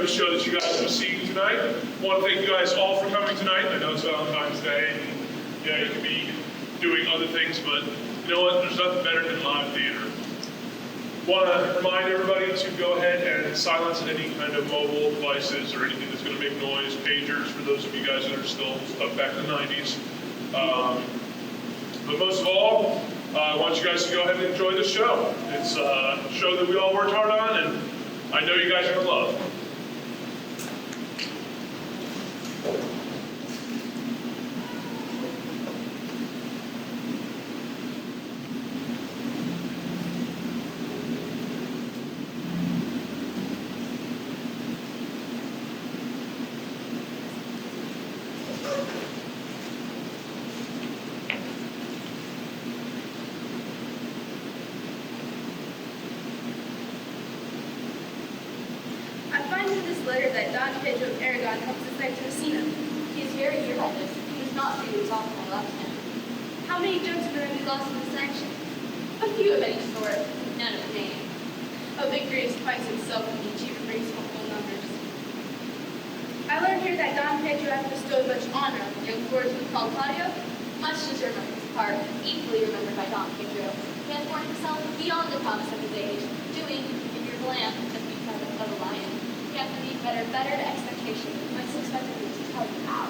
the show that you guys are seeing tonight. I want to thank you guys all for coming tonight. I know it's Valentine's Day, and yeah, you could be doing other things, but you know what? There's nothing better than live theater. Want to remind everybody to go ahead and silence any kind of mobile devices or anything that's going to make noise, pagers for those of you guys that are still stuck back in the 90s. But most of all, I want you guys to go ahead and enjoy the show. It's a show that we all worked hard on, and I know you guys are going to love. Letter that Don Pedro of Aragon helps us send to Messina. He is very irreligious. He is not who he was often I left him. How many jokes are going to be lost in this action? A few of any sort, none of name. A victorious fights himself and the achiever brings home full numbers. I learned here that Don Pedro has bestowed much honor on the young swordsman called Claudio. Much deserved on his part, equally remembered by Don Pedro. He has borne himself beyond the promise of his age, doing, if you're bland, the feat of a lion. You have to be better to expectation. My 6 veterans to tell you how.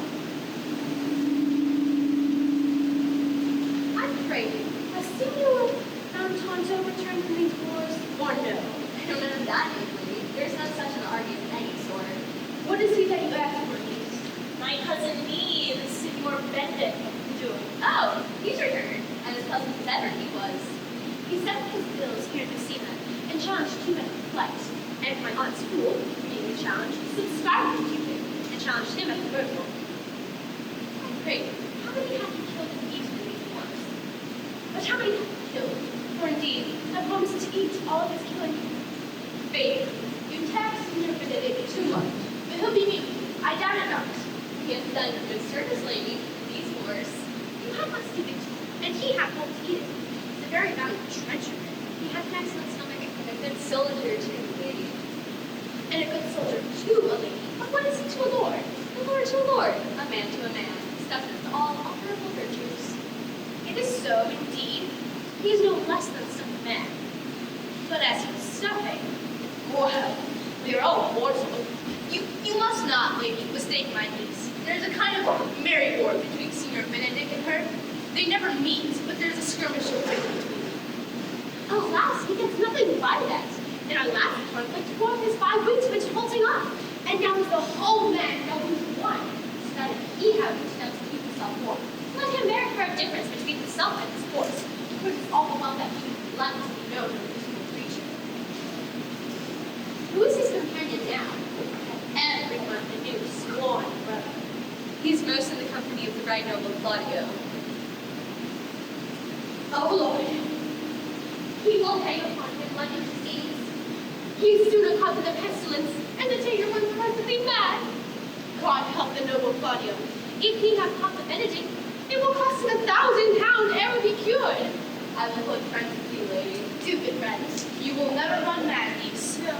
I pray you, has Signor Antonio returned from these wars, or no? I don't know that easily. There's no such an argument of any sort. What is he that you ask for needs? My cousin needs Signor Benedict doing. Oh, he's returned, and his cousin better he was. He set up his bills here in Messina and challenged 2 men to flight. And my aunt's fool, being the challenge, subscribed to Cupid and challenged him at the verbal. I pray, how many have you killed and eaten in these wars? But how many have you killed? For indeed, I promised to eat all of his killing. Babe, you tax Signor Benedict too much, but he'll be me. I doubt it not. He has done good service, lady, in these wars. You have once given to him, and he had helped eat it. It's a very valuable treasure. He has an excellent stomach and a good soldier too, lady. And a good soldier to a lady. But what is he to a lord? A lord to a lord. A man to a man. Stuffed with all honorable virtues. It is so, indeed. He is no less than some man. But as for stuffing, well, we are all mortal. You must not, lady, mistake my niece. There's a kind of merry war between Signor Benedict and her. They never meet, but there's a skirmish of wit between them. Alas, he gets nothing by that. In our last conflict, 4 of his 5 wings went bolting off, and now is the whole man no who's one, so that if he have reached out to keep himself warm, let him merit for a difference between himself and his horse, for it is all the while that he left to be known of a useful creature. Who is his companion now? Everyone the new sworn brother. He's most in the company of the right noble Claudio. Oh Lord, he will hang upon him like a disease. He's soon a cause of the pestilence, and the taker ones are perfectly mad. God help the noble Claudio. If he have caught the Benedict, it will cost him £1,000 ere we be cured. I will hold friends with you, lady. Do good friends. You will never run mad, niece. No,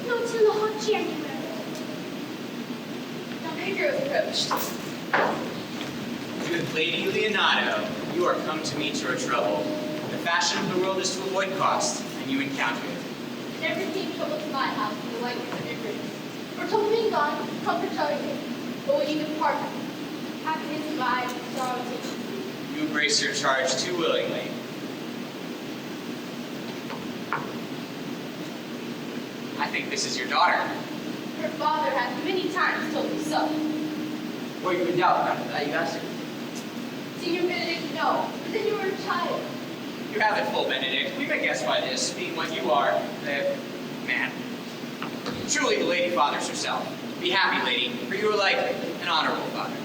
not till the hot January. Don Pedro approached. Good Lady Leonardo, you are come to meet your trouble. The fashion of the world is to avoid cost, and you encounter it. Never came trouble to my house in the whiteness of your grace. For till being gone, comfort shall remain. But when you depart, happiness divides, sorrow takes you. You embrace your charge too willingly. I think this is your daughter. Her father has many times told me so. Were you in doubt after that, you asked her? Signor Benedict, no. But then you were a child. You have it full, Benedict. We may guess by this, being what you are, the man. Truly the lady fathers herself. Be happy, lady, for you are like an honorable father.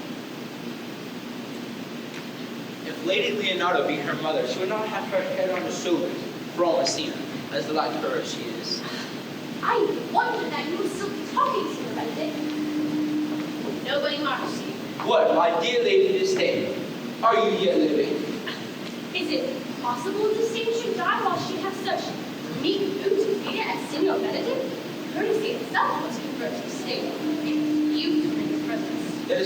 If Lady Leonardo be her mother, she would not have her head on the shoulders for all Messina, as the like her she is. I wonder that you were still talking, Signor Benedict. Nobody marks you. What, my dear lady Disdain, are you yet living? Is it possible this dame should die while she has such meek food to feed it as Signor Benedict? Courtesy itself must convert to state.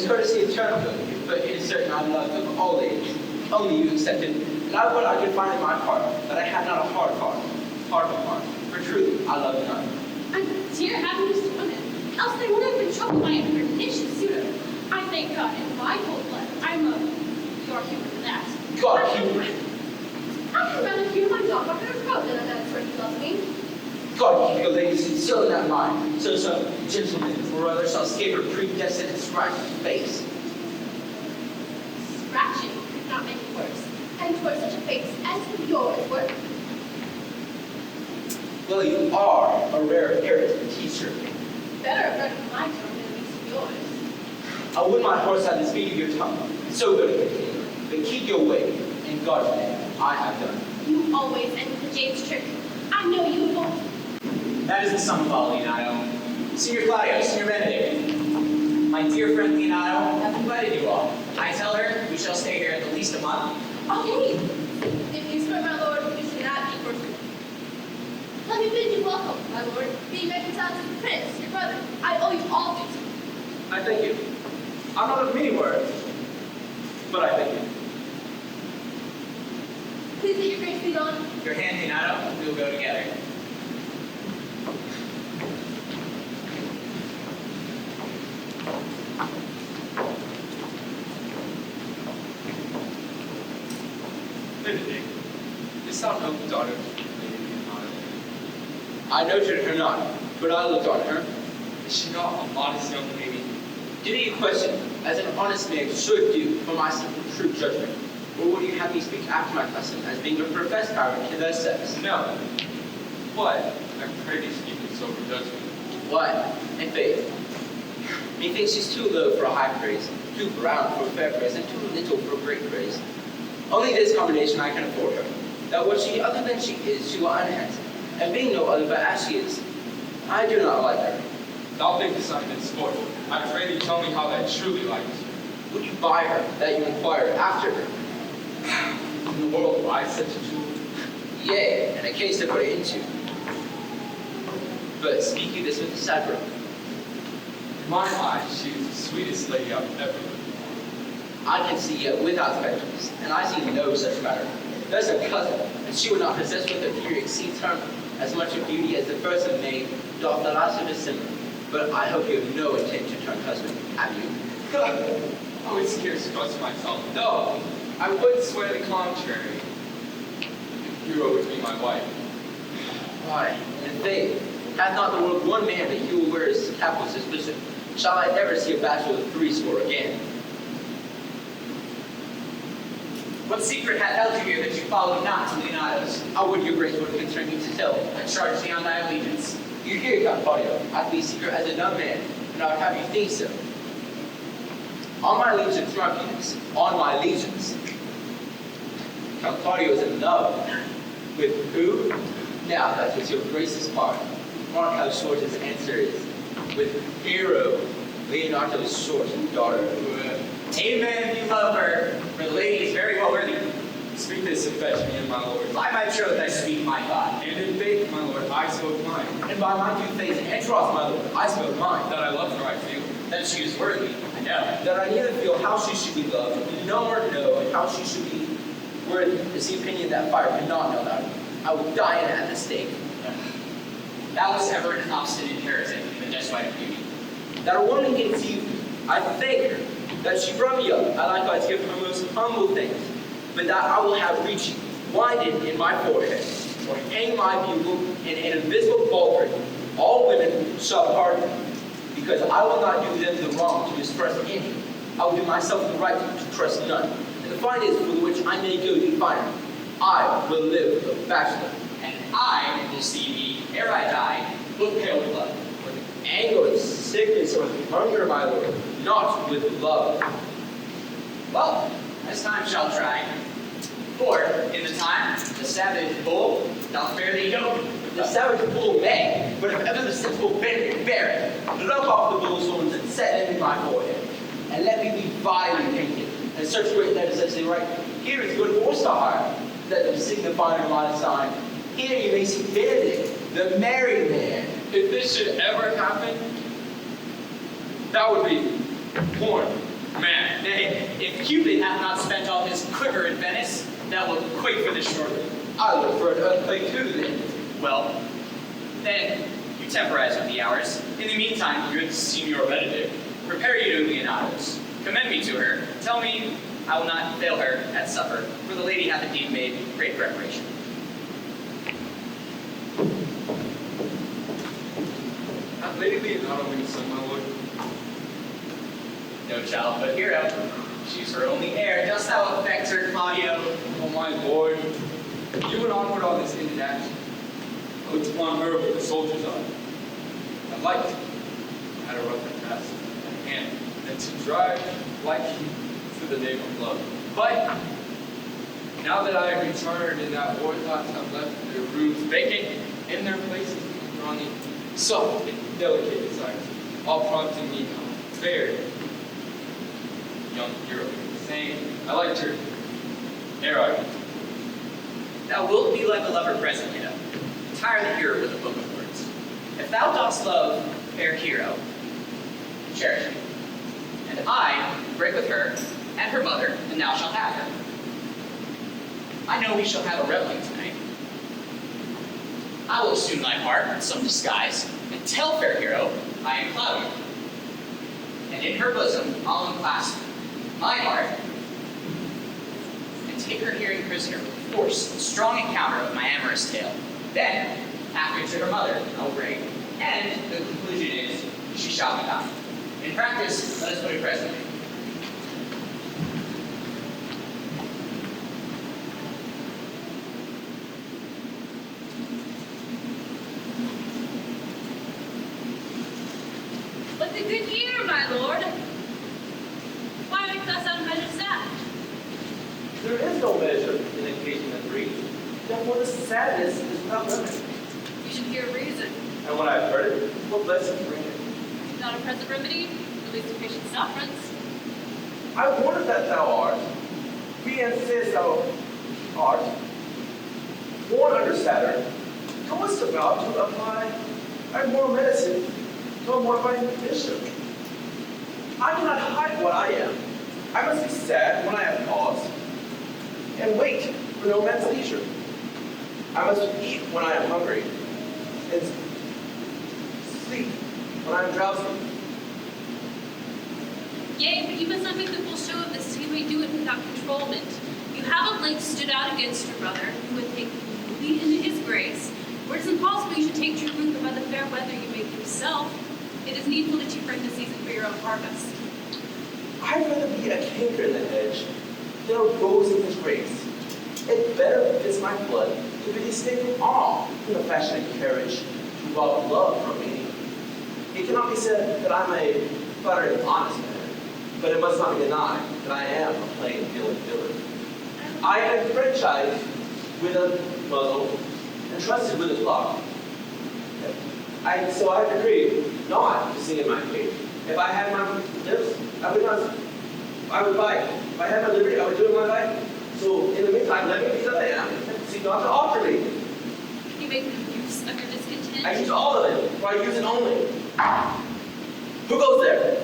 courtesy and charitability, but it is certain I love of all ages. Only you accepted, and I would I could find in my heart that I had not a hard heart, for truly I love none. I'm dear happiness to women, else they would have been troubled by a pernicious suitor. I thank God in my cold blood I'm of your humor for that. God, humor. I can rather hear my dog on her throat than a man's word he loves me. God keep your ladies so in that mind, so some gentleman or other shall escape her predestined and scratched face. Scratching could not make it worse, and toward such a face as yours were. Well, you are a rare heritage teacher. Better a friend of my tongue than at least of yours. I would my horse had the speed of your tongue, so good a behavior, but keep your way, in God's name, I have done. You always end with a jade's trick. I know you won't. That is the sum of all, Leonardo. Senior Claudio, Senior Benedict. My dear friend Leonardo hath invited you all. I tell her we shall stay here at least a month. Okay. If you swear, my lord, you should not be forced. Let me bid you welcome, My lord, being reconciled to the prince, your brother, I owe you all duty. I thank you. I'm not of many words, but I thank you. Please let your grace lead on. Your hand, Leonardo, we will go together. Benedict, is thou no daughter of Lady Leonardo? I noted her not, but I looked on her. Is she not a modest young lady? Did you question, as an honest man should do, for my simple true judgment? Or would you have me speak after my custom, as being a professed parent to their sex? No. What? I pray thee speak with sober judgment. What? In faith. Methinks she's too low for a high praise, too brown for a fair praise, and too little for a great praise. Only this combination I can afford her, that what she other than she is, she will enhance, and being no other but as she is, I do not like her. Thou thinkest I am in sport. I pray thee tell me how thou truly likest her. Would you buy her, that you inquire after her? In the world lies such a jewel. Yea, and a case to put it into. But speak you this with a sad brook. In my eyes, she is the sweetest lady I've ever lived. I can see yet without spectacles, and I see no such matter. There's a cousin, and she would not possess with her beauty exceeds her as much of beauty as the first of May doth the last of December. But I hope you have no intent to turn husband, have you? I would scarce trust myself, though I would swear the contrary. If Hero would be my wife. Why, in faith, hath not the world one man that he will wear his cap with suspicion? Shall I never see a bachelor of 80 again? What secret hath held you here that you followed not to Leonardo's? I would your grace would concern me to tell. I charge thee on thy allegiance. You hear, Count Claudio, I be secret as a dumb man, and I would have you think so. On my allegiance, my penis, on my allegiance. Count Claudio is in love. With who? Now, that's what your grace's part. Mark how short his answer is. With Hero, Leonardo's short daughter. Amen, if you love her, for the lady is very well worthy. Speak this and fetch me in, my lord. By my troth, I speak my thought. And in faith, my lord, I spoke mine. And by my due faith and troth, my lord, I spoke mine. That I love her, I feel. That she is worthy, I know. That I neither feel how she should be loved, nor know how she should be worthy is the opinion that fire cannot know that. I would die in it at the stake. Thou was ever an obstinate heretic in the despite of beauty. That a woman conceived me, I thank her. That she brought me up, I likewise give her most humble thanks. But that I will have reaching, widened in my forehead, or hang my bugle in an invisible baldric, all women shall pardon me, because I will not do them the wrong to express any. I will do myself the right to trust none. And the find is for the which I may go definer. I will live a bachelor. And I will see thee, ere I die, look pale with love. With anger, with sickness, or with hunger, my lord, not with love. Well, as time shall try. For, in the time, the savage bull doth bear thee yoke. The savage bull may, but if ever the sensible bandit bear it, look off the bull's horns and set them in my forehead, and let me be vilely painted, and such great letters as they write, here is good horse to hire, let them signify in my sign. Here you may see Benedict, the merry man. If this should ever happen, that would be porn. Man, nay, if Cupid hath not spent all his quiver in Venice, thou wilt quake for this shore. I look for an earthquake too then. Well, then, you temporize with the hours. In the meantime, good Signor Benedict, prepare you to Leonardo's. Commend me to her. Tell me I will not fail her at supper, for the lady hath indeed made great preparation. Hath Lady Leonardo been son, my lord? No child but hero. She's her only heir. Dost thou affect her, Claudio? Oh, my lord. You went onward on this ended action. I looked upon her with the soldier's eye. I liked her. I had a rough and fast at hand, and to drive like heat through the name of love. But now that I have returned and that war thoughts have left their rooms vacant, in their places brawny, soft and delicate desires, all prompting me now, fair young hero, saying, I liked her ere I went. Thou wilt be like a lover present, kiddo. Tire the hero with a book of words. If thou dost love fair hero, cherish her. And I break with her and her mother, and thou shalt have her. I know we shall have a reveling tonight. I will assume thy part in some disguise, and tell fair hero I am Claudio. And in her bosom I'll unclasp my heart, and take her hearing prisoner with force and strong encounter of my amorous tale. Then, after to her mother, I'll bring, and the conclusion is, she shall be thine. In practice, let us put it presently. But the good year, my lord. Why make thus unmeasured sad? There is no measure in occasion and grief. Therefore the sadness is without limit. You should hear reason. And when I have heard it, what blessings bring it? Not a present remedy, at least a patient sufferance. I wonder that thou art. We insist thou art. Born under Saturn, goest about to apply thy moral medicine to a mortifying condition. I cannot hide what I am. I must be sad when I have cause, and wait for no man's leisure. I must eat when I am hungry, and sleep when I am drowsy. Yea, but you must not make the full show of this, so you may do it without controlment. You have of late stood out against your brother, who would take the lead into his grace, where it is impossible you should take true root by the fair weather you make yourself. It is needful that you bring the season for your own harvest. I'd rather be a canker in the hedge than a rose in his grace. It better fits my blood to be distinct from all in the fashion and carriage to rob love from me. It cannot be said that I'm a flattering honest man, but it must not be denied that I am a plain villain. I am franchised with a muzzle and trusted with a flock. So I decree not to sing in my cage. If I had my lips, I would bite. If I had my liberty, I would do it in my bite. So in the meantime, let me be that I am, and seek not to alter me. Can you make no use of your discontent? I use all of it, for I use it only. Who goes there?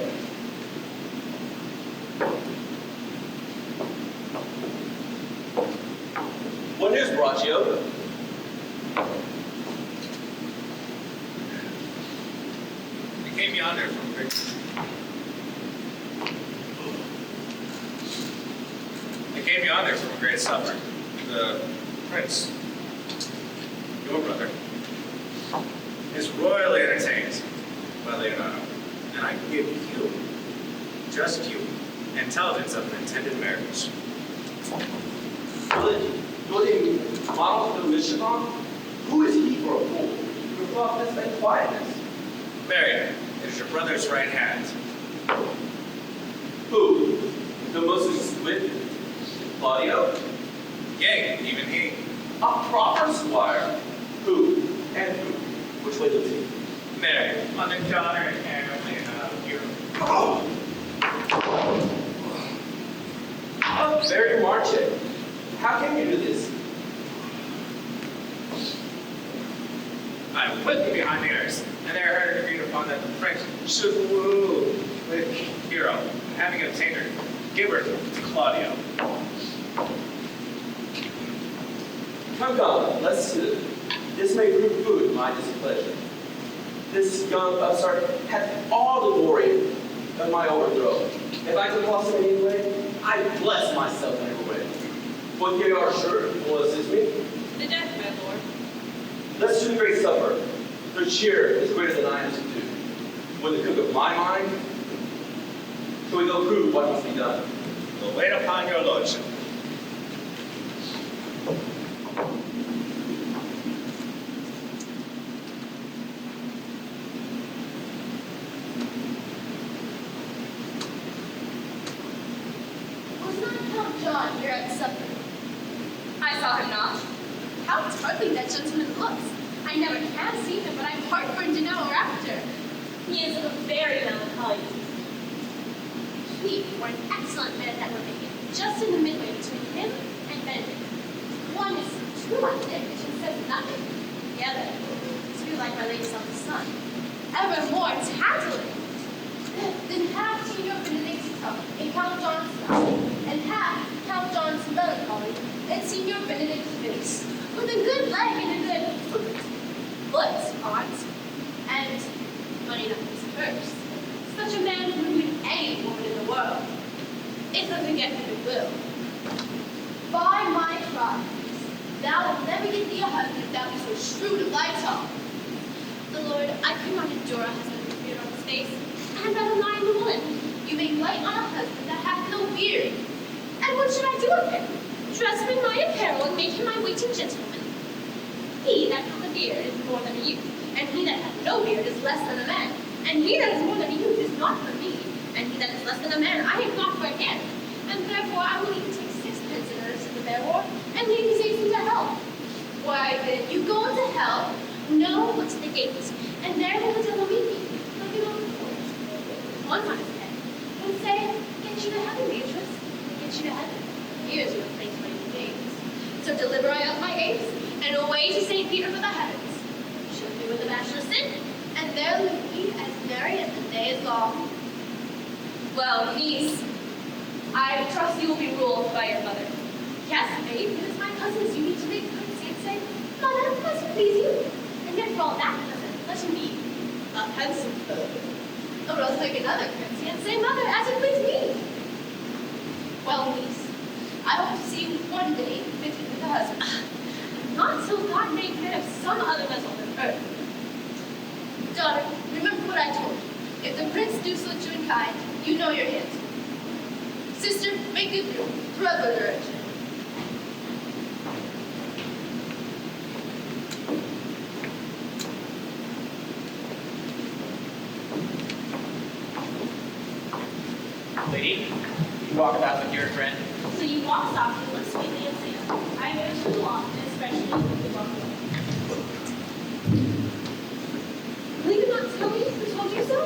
What news, Braccio? We came yonder from great. I came yonder from a great supper. The prince, your brother, is royally entertained by Leonardo, and I give you, just you, intelligence of an intended marriage. You're the model of the Michigan? Who is he for a fool? Your softness and quietness. Married, it is your brother's right hand. Who? The most swift Claudio? Yea, even he. A proper squire? Who? And who? Which way does he? Married, on the daughter and only you. Oh! A very marching. How can you do this? I went behind the earth, and there I heard it agreed upon that the prince should woo the hero, having obtained her Give her to Claudio. Come, let's sit. This may prove food to my displeasure. This young upstart hath all the glory of my overthrow. If I can cost him in any way, I bless myself in every way. What ye are sure will assist me. The death, my lord. Let's do the great supper. Their cheer is greater than I am subdued. With the cook of my mind, so we go prove what must be done. We'll wait upon your lordship. Was not Count John here at supper? I saw him not. How startling that gentleman looks. I never can see him, but I'm heartburned to know her after. He is a very melancholy. He were an excellent man that we're making, just in the midway between him and Benedict. One is too like David and says nothing. The other, too like my lady of the sun, ever more tattling. Then half Signor Benedict's tongue in Count John's mouth, and half Count John's melancholy in Signor Benedict's face, with a good leg and a good foot, aunt, and money enough in his purse. Such a man would win any woman in the world, if I could get him at will. By my troth, thou wilt never get thee a husband if thou be so shrewd of thy tongue. The Lord, I could not endure a husband with beard on his face. I had rather lie in the woolen. You may light on a husband that hath no beard. And what should I do with him? Dress him in my apparel and make him my waiting gentleman. He that hath a beard is more than a youth, and he that hath no beard is less than a man. And he that is more than a youth is not for me, and he that is less than a man I am not for him. And therefore I will even take sixpence in earnest in the bear war, and lead these apes into hell. Why, then, you go into hell? No, look to the gates, and there will the devil meet me, looking on the court. One on his head, and say, get you to heaven, Beatrice, get you to heaven. Here's your place for your days. So deliver I up my apes, and away to St. Peter for the heavens. Should be with the bachelor sin. And there live we as merry as the day is long. Well, niece, I trust you will be ruled by your mother. Yes, babe, it is my cousin's duty to make courtesy and say, Mother, must it please you? And yet for all that, cousin, let him be a handsome fellow. or else make another courtesy and say, mother, as it please me. Well, niece, I hope to see you one day fitted with a husband. Not till God made man of some other vessel than earth. Daughter, remember what I told you. If the prince do so to in kind, you know your hands. Sister, make it through other direction. Lady, you walk about with your friend. So you walk softly, look sweetly, and say, I go to the law, and especially when you walk away. Will you not tell me who told you so?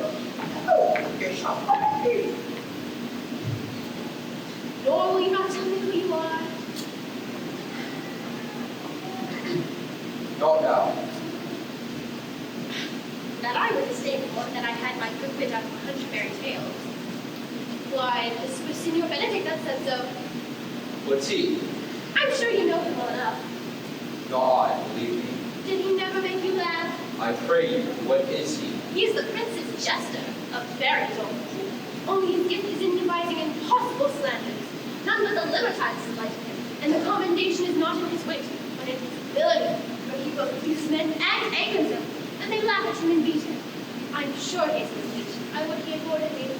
Nor will you not tell me who you are? Not now. That I was a stable, and that I had my good bit out of 100 fairy tales. Why, this was Signor Benedict that said so. What's he? I'm sure you know him well enough. Not I, believe me. Did he never make you laugh? I pray you, what is he? He is the prince's jester, a very dull fool. Only his gift is in devising impossible slanders. None but the libertines delight in him, and the commendation is not in his wit, but in his ability, for he both abuses men and angers them, and they laugh at him and beat him. I'm sure he is complete. I would he afforded me.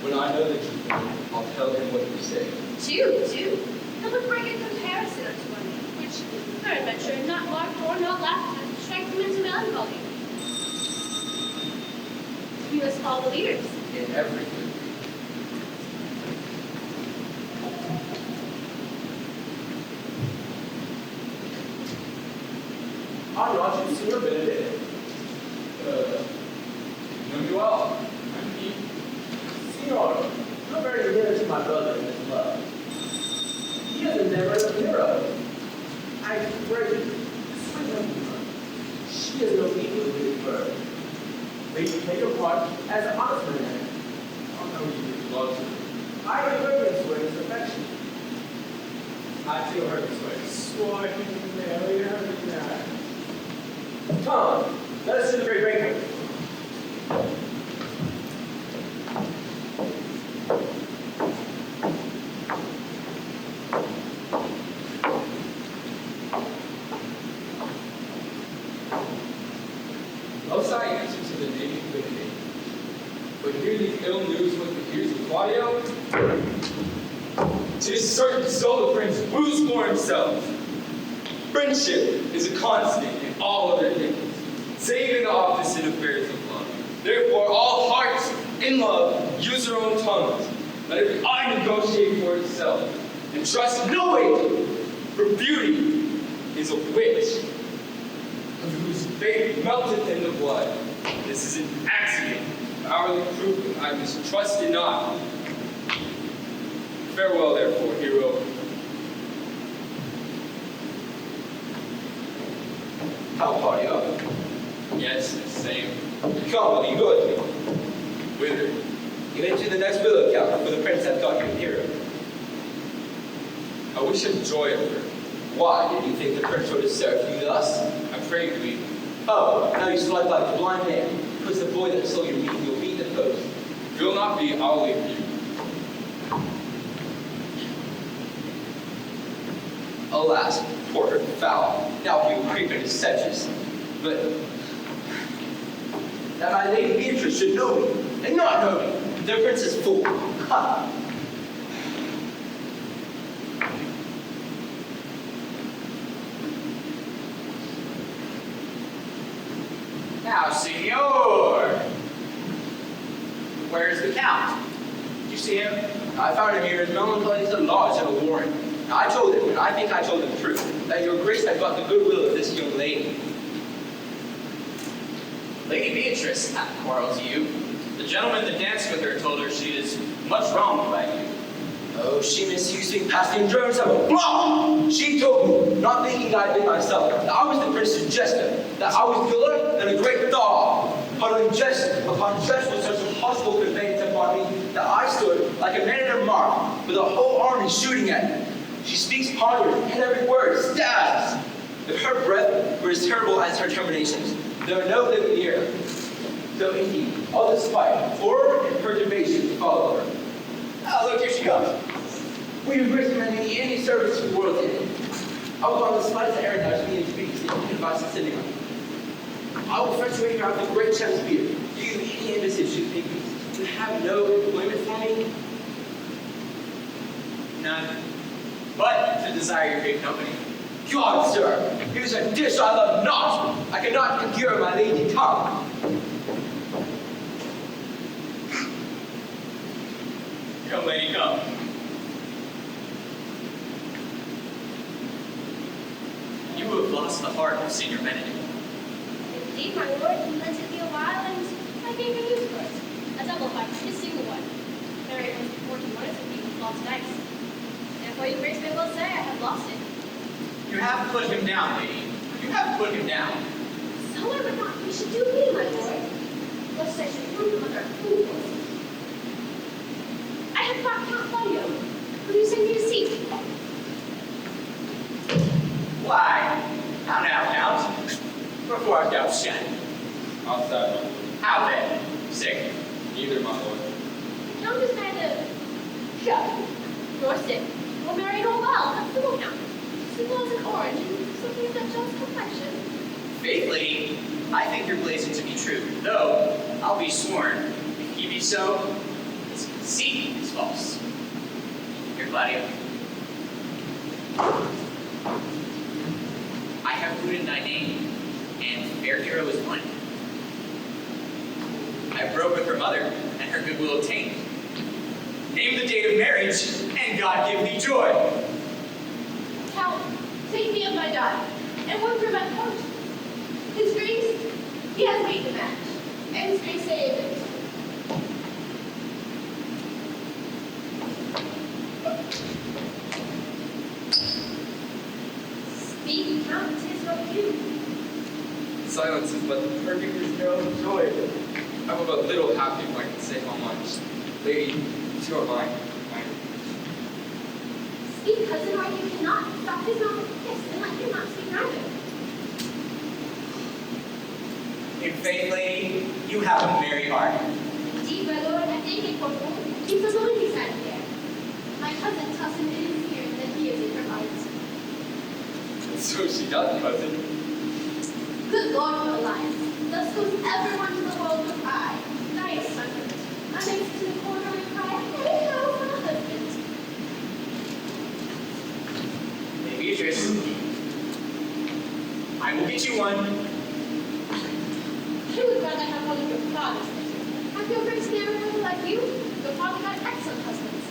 When I know the truth, I'll tell him what you say. Do. He would bring a comparison unto one, which, peradventure, not marked or not laughed at, strike him into melancholy. You must follow the leaders. In everything. I'm not you, Signor Benedict. Know me well. I'm Pete. Signor, you're very near to my brother in his love. He is a never hero. I pray you, sweet him. She is no equal to his birth. May you take your part as an honest man. I'll know you with love. I remember this way is affection. I too heard this way. Swine, Mary, Tom, let us do the great breaking. Outside answer to the name of the king. But hear these ill news with the ears of Claudio? 'Tis certain so the prince woos for himself. Friendship is a constant in all other things, save in the opposite affairs of love. Therefore, all hearts in love use their own tongues. Let every eye negotiate for itself, and trust no agent, for beauty is a witch, of whose faith melteth in the blood. This is an axiom, hourly proof, and I mistrust it not. Farewell, therefore, hero. How Claudio? Yes, the same. Come, will you go with me? Whither? Even to the next willow count, for the prince hath got you a hero. I wish him joy of her. Why did you think the prince would have served you thus? I pray you leave me. Oh, now you slide like a blind man. Because the boy that stole your meat, you'll beat the post. If you'll not be, I'll leave you. Alas, poor foul. Now he will creep into sedges. But that my lady Beatrice should know me, and not know me. The prince is fool. Ha! Now, senor! Where's the count? Did you see him? I found him here as melancholy as a lodge in a warren. Now, I told him, and I think I told him the truth, that your grace had got the goodwill of this young lady. Lady Beatrice hath quarreled to you. The gentleman that danced with her told her she is much wronged by you. Oh, she misused me past the endurance of a blah! She told me, not thinking I'd been myself, that I was the prince's jester, that I was good and a great thaw. Huddling jest upon jest with such impossible conveyance upon me, that I stood like a man in a mark, with a whole army shooting at me. She speaks ponderous, and every word stabs. If her breath were as terrible as her terminations, there are no living near her. So indeed, all this fight, horror and perturbation follow her. Oh, look, here she comes. Will you grace me any service to the world in it? I will go on the slightest errand that I need to be and advice to sending her. I will fetch away her out the great Shakespeare. Do you have any embassy you think you have no employment for me? None. But to desire your good company. God, sir, here's a dish I love not. I cannot endure my lady tongue. Come, lady, come. You have lost the heart of Senior Benedict. Indeed, my lord, he lent it me a while, and I gave him use for it. A double fight, a single one. Very important one is a being lost dice. Therefore, your grace may well say I have lost it. You have put him down, lady. You have put him down. So I would not you should do me, my lord. Lest I should prove him under fools. I have brought Count Claudio. Will you send me a seat? Why? How now, Count? Before I doubt shed. Outside, my lord. How then? Sick. Neither, my lord. Count is neither shut nor sick, nor merry nor well. That's the one Count. Simple as an orange and something of that just complexion. Faith, lady, I think your blazing to be true, though I'll be sworn, if he be so, his conceit is false. Here, Claudio. I have put in thy name, and fair hero is one. I broke with her mother, and her goodwill obtained. Name the date of marriage, and God give thee joy. Count, take me of my daughter, and one for my coat. His grace, he has made the match, and his grace saved it. Speak, Count, 'tis no you. Silence is but the perfect return of joy. I'm but little happy if I can say how much. Lady, you are mine. My Speak, cousin, or you cannot. Stop his mouth with a kiss and let him not speak neither. In faith, lady, you have a merry heart. Indeed, my lord, I thank you for whom. Keep the going beside there. My cousin tells him it is here that he is in her heart. So she does, cousin. Good Lord, what alliance. Thus goes everyone to the world with I. Nice husband. I make it to the corner and cry, hey, how for a husband. Hey, Beatrice, I will get you one. I would rather have one of your father's pictures. Have your grace never had like you? Your father got excellent husbands.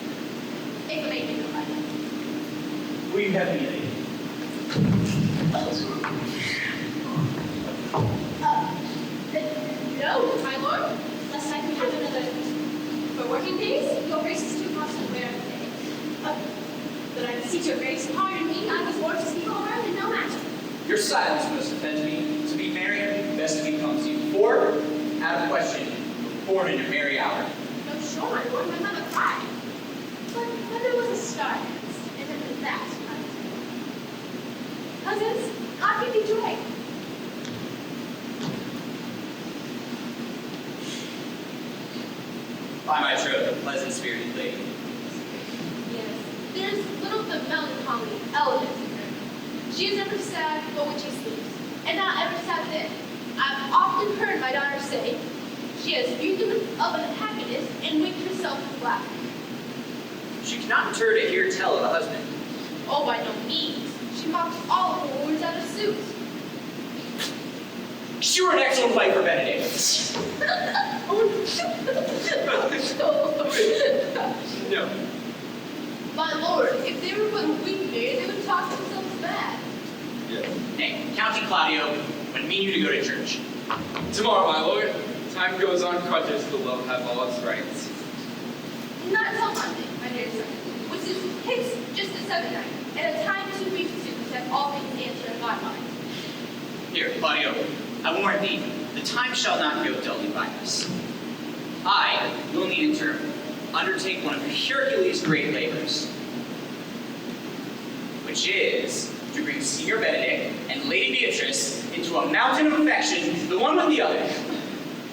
If a maid make a fight. Will you have me, lady? No, my lord. Lest I can have another. For working days, your grace is too constant wear of the day. But I beseech your grace, pardon me, I was born to speak over and no matter. Your silence must offend me. To be married, best to become to you. For, out of question, born in a merry hour. No, sure, my lord, my mother cried. But there was a star dance, and it was that I was cousins, God give you joy. By my troth, a pleasant-spirited lady. Yes, there's little of the melancholy element in her. She is never sad but when she sleeps, and not ever sad then. I've often heard my daughter say she has viewed them of unhappiness and winked herself with laughter. She cannot endure to hear tell of a husband. Oh, by no means. She mocks all of her words out of suit. You are an excellent wife for Benedict. No. My lord, if they were but a week there, they would talk themselves bad. Nay, County Claudio, when me and you to go to church. Tomorrow, my lord. Time goes on crutches, the love have all its rights. Not until Monday, my dear son, which is hence just the seventh night, and a time too brief to suit that all things answer in my mind. Here, Claudio, I warn thee, the time shall not go dully by us. I will need in turn undertake one of Hercules' great labors, which is to bring Senior Benedict and Lady Beatrice into a mountain of affection, the one with the other.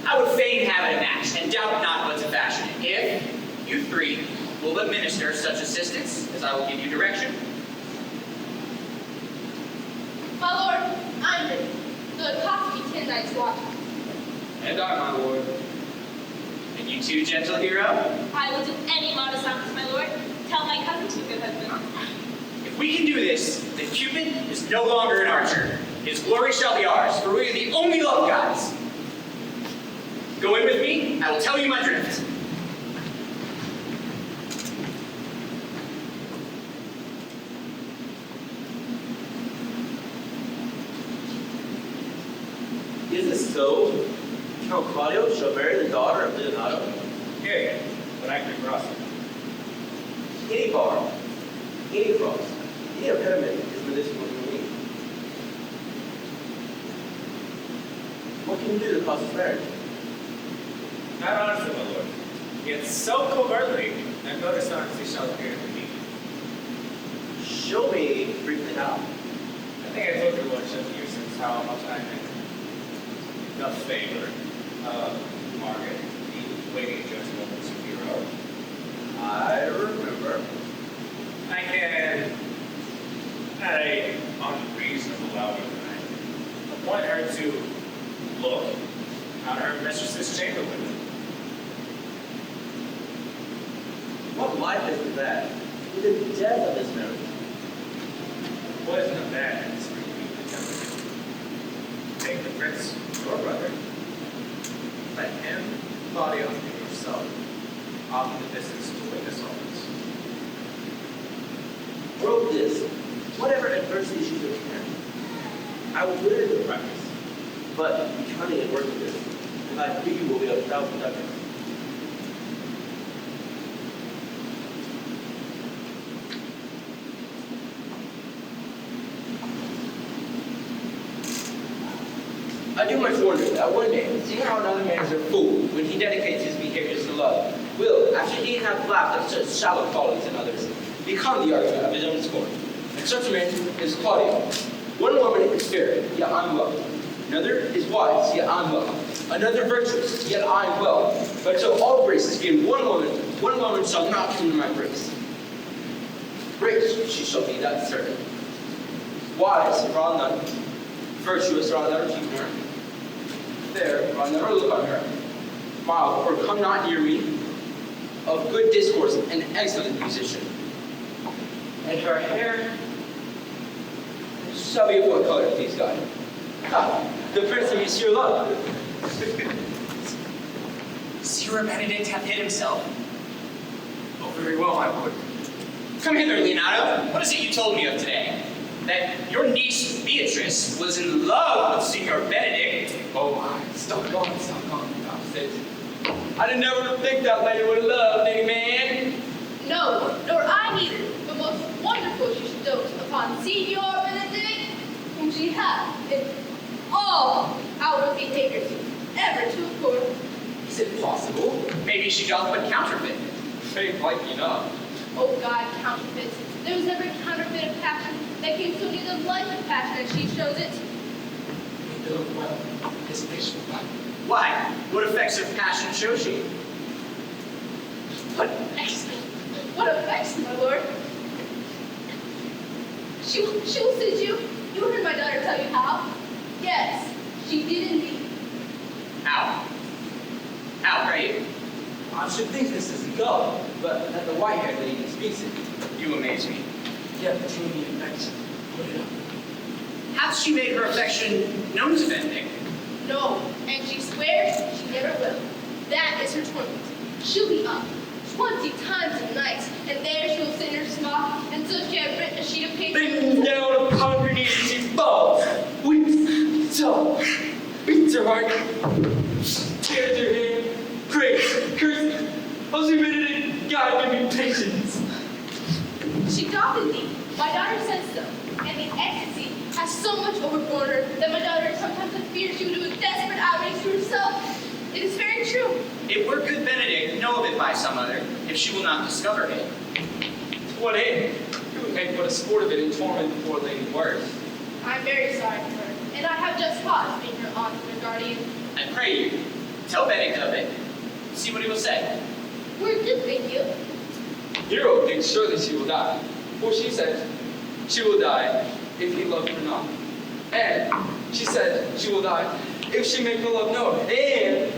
I would fain have it a match, and doubt not but to fashion it, if you three will administer such assistance as I will give you direction. My lord, I'm ready. Though it cost me 10 nights' watch. And I, my lord. And you too, gentle hero? I will do any modest office, my lord. Tell my cousin to good husband. If we can do this, then Cupid is no longer an archer. His glory shall be ours, for we are the only love gods. Go in with me, I will tell you my drift. Is this so? Count Claudio shall marry the daughter of Leonardo? Period. But I can cross it. Any bar, any cross, any impediment is medicinal to me. What can you do to cause this marriage? Not honestly, my lord. Yet so covertly that no dishonesty shall appear to me. Show me briefly how. I think I told your lordship years since how much I think the favor of Margaret, the waiting gentleman of hero. I remember. I can, at a unreasonable hour of the night, appoint her to look at her mistress's chamber window. What life is that? With the death of this marriage. What is not bad in this take the prince, your brother, let him, Claudio, and yourself off in the distance to witness all this. Wrote this, whatever adversity she should encounter, I will put it into practice. But be cunning and work with this, and my fee will be 1,000 ducats. I do much wonder that one day, seeing how another man is a fool when he dedicates his behaviors to love, will, after he hath laughed at such shallow follies in others, become the argument of his own scorn. And such a man is Claudio. One woman is fair, yet unloved. Another is wise, yet unloved. Another virtuous, yet I am well. But so all grace is given one woman shall not come to my grace. Grace she shall be, that's certain. Wise, for I'll none. Virtuous, for I'll never keep her. Fair, for I'll never look on her. Mild, for come not near me. Of good discourse, an excellent musician. And her hair shall be of what color, please God? Ha! The Prince of Monsieur Love. Sir Benedict hath hid himself. Oh, very well, my lord. Come hither, Leonardo. What is it you told me of today? That your niece, Beatrice, was in love with Signor Benedict. Oh, stop on. I didn't never think that lady would have loved any man. No, nor I neither. But most wonderful she dotes upon Signor Benedict, whom she hath in all outward behavior ever to accord. Is it possible? Maybe she doth but counterfeit. Faith like enough. Oh God, counterfeits. There was never a counterfeit of passion that came so near the life of passion as she shows it. His face was black. Why? What effects of passion shows she? What effects, my lord? She will send you. You heard my daughter tell you how. Yes, she did indeed. How? How, pray you? I should think this is a go, but that the white-haired lady speaks it. You amaze me. Yeah, between the affection. Put it up. Hath she made her affection known to Benedict? No, and she swears she never will. That is her torment. She'll be up 20 times a night, and there she'll sit in her smock until she had written a sheet of paper. Bends down upon her knees, she falls, weeps, sobs, beats her heart, tears her hair, prays, curses. Oh, Sir Benedict, God give me patience. She doth indeed. My daughter says so. And the ecstasy has so much overborne her that my daughter sometimes fears she would do a desperate outrage to herself. It is very true. It were good Benedict know of it by some other, if she will not discover it. To what end? You would make but a sport of it and torment the poor lady worse. I'm very sorry for her, and I have just cause being her aunt and her guardian. I pray you, tell Benedict of it. See what he will say. We're good, thank you. Hero thinks surely she will die. For she says she will die if he loved her not. And she said she will die if she make her love known. And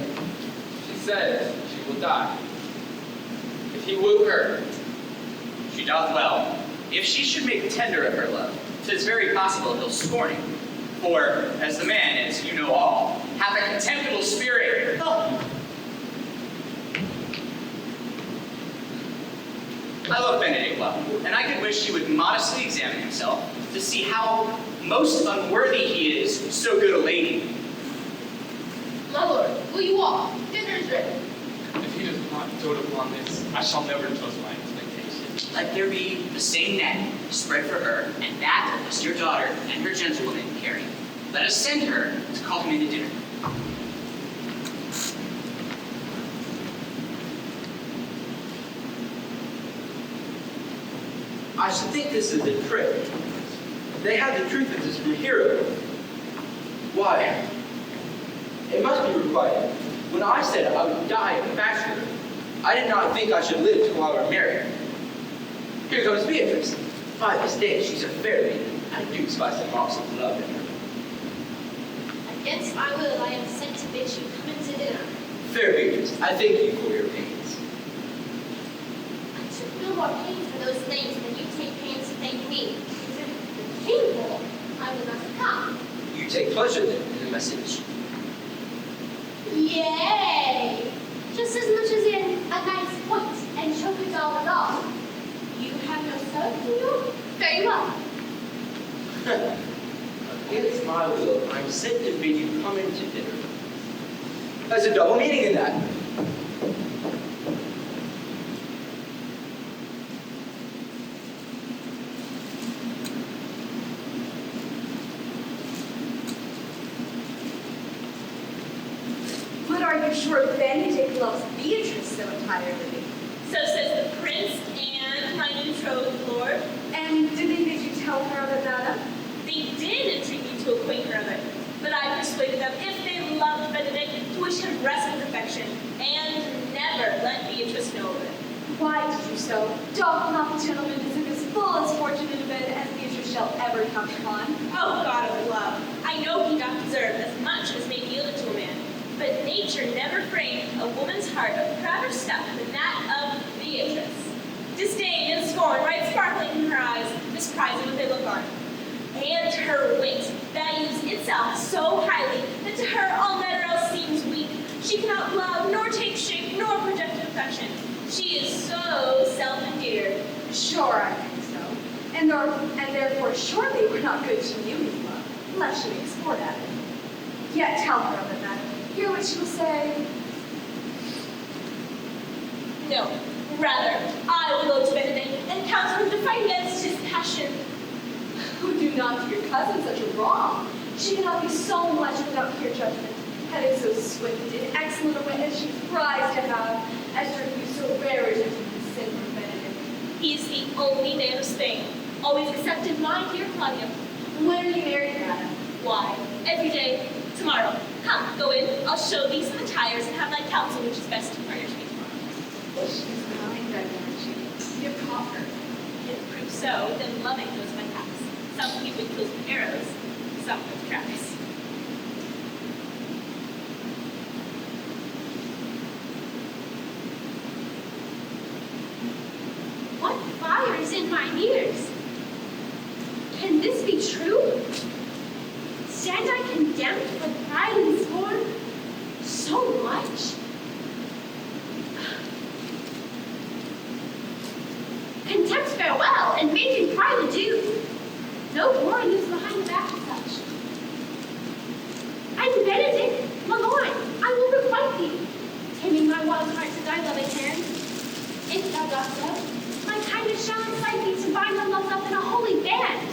she says she will die if he woo her. She doth well. If she should make tender of her love, 'tis very possible he'll scorn it. For, as the man is, you know all, hath a contemptible spirit. Oh. I love Benedict well, and I could wish he would modestly examine himself to see how most unworthy he is so good a lady. My lord, will you walk? Dinner is ready. If he does not dote upon this, I shall never trust my expectations. Let there be the same net spread for her, and that must your daughter and her gentlewoman carry. Let us send her to call him in to dinner. I should think this is a trick. They had the truth of this from Hero. Why? It must be requited. When I said I would die of a bachelor, I did not think I should live till I were married. Here comes Beatrice. By this day, she's a fair lady. I do spy some marks of love in her. Against my will, I am sent to bid you come into dinner. Fair Beatrice, I thank you for your pains. I took no more pains for those things than you take pains to thank me. If it were painful, I would not have come. You take pleasure then in the message. Yay! Just as much as in a nice point and choke it all and all. You have no soap, do you? Very well. Against my will, I'm sent to bid you come into dinner. There's a double meaning in that. But are you sure Benedict loves Beatrice so entirely? So says the prince and my new betrothed lord. And did you tell her of it, madam? They did entreat me to acquaint her of it, but I persuaded them, if they loved Benedict, to wish him rest with affection, and never let Beatrice know of it. Why did you so? Doth not the gentleman deserve as full as fortune in a bed as Beatrice shall ever count upon? Oh, God of love, I know he doth deserve as much as may yield it to a man, but nature never framed a woman's heart of prouder stuff than that of Beatrice. Disdain and scorn right sparkling in her eyes, misprizing what they look on. And her wit values itself so highly that to her all matter else seems weak. She cannot love, nor take shape, nor project affection. She is so self-endeared. Sure, I think so. And therefore surely we're not good to you in love, unless she makes sport at it. Yet tell her of it, madam. Hear what she will say. No, rather, I will go to Benedict and counsel him to fight against his passion. Who do not to your cousin such a wrong? She cannot be so much without pure judgment, having so swift and excellent a wit as she's prized to have, as her view so rare is in sin from Benedict. He is the only man of Spain, always accepted my dear Claudia. When are you married, madam? Why, every day, tomorrow. Come, go in, I'll show thee some attires and have thy counsel which is best to furnish me tomorrow. She's coming, then, isn't she? You're proper. If it proves so, then loving goes by paths. Some keep with kills with arrows, some with traps. What fire is in mine ears? Can this be true? Stand I condemned for pride and scorn? So much? Contempt farewell, and making pride adieu. No glory lives behind the back of such. And Benedict, my lord, I will requite thee, taming my wild heart to thy loving hand. If thou dost so, my kindness shall incite thee to bind the loved up in a holy band.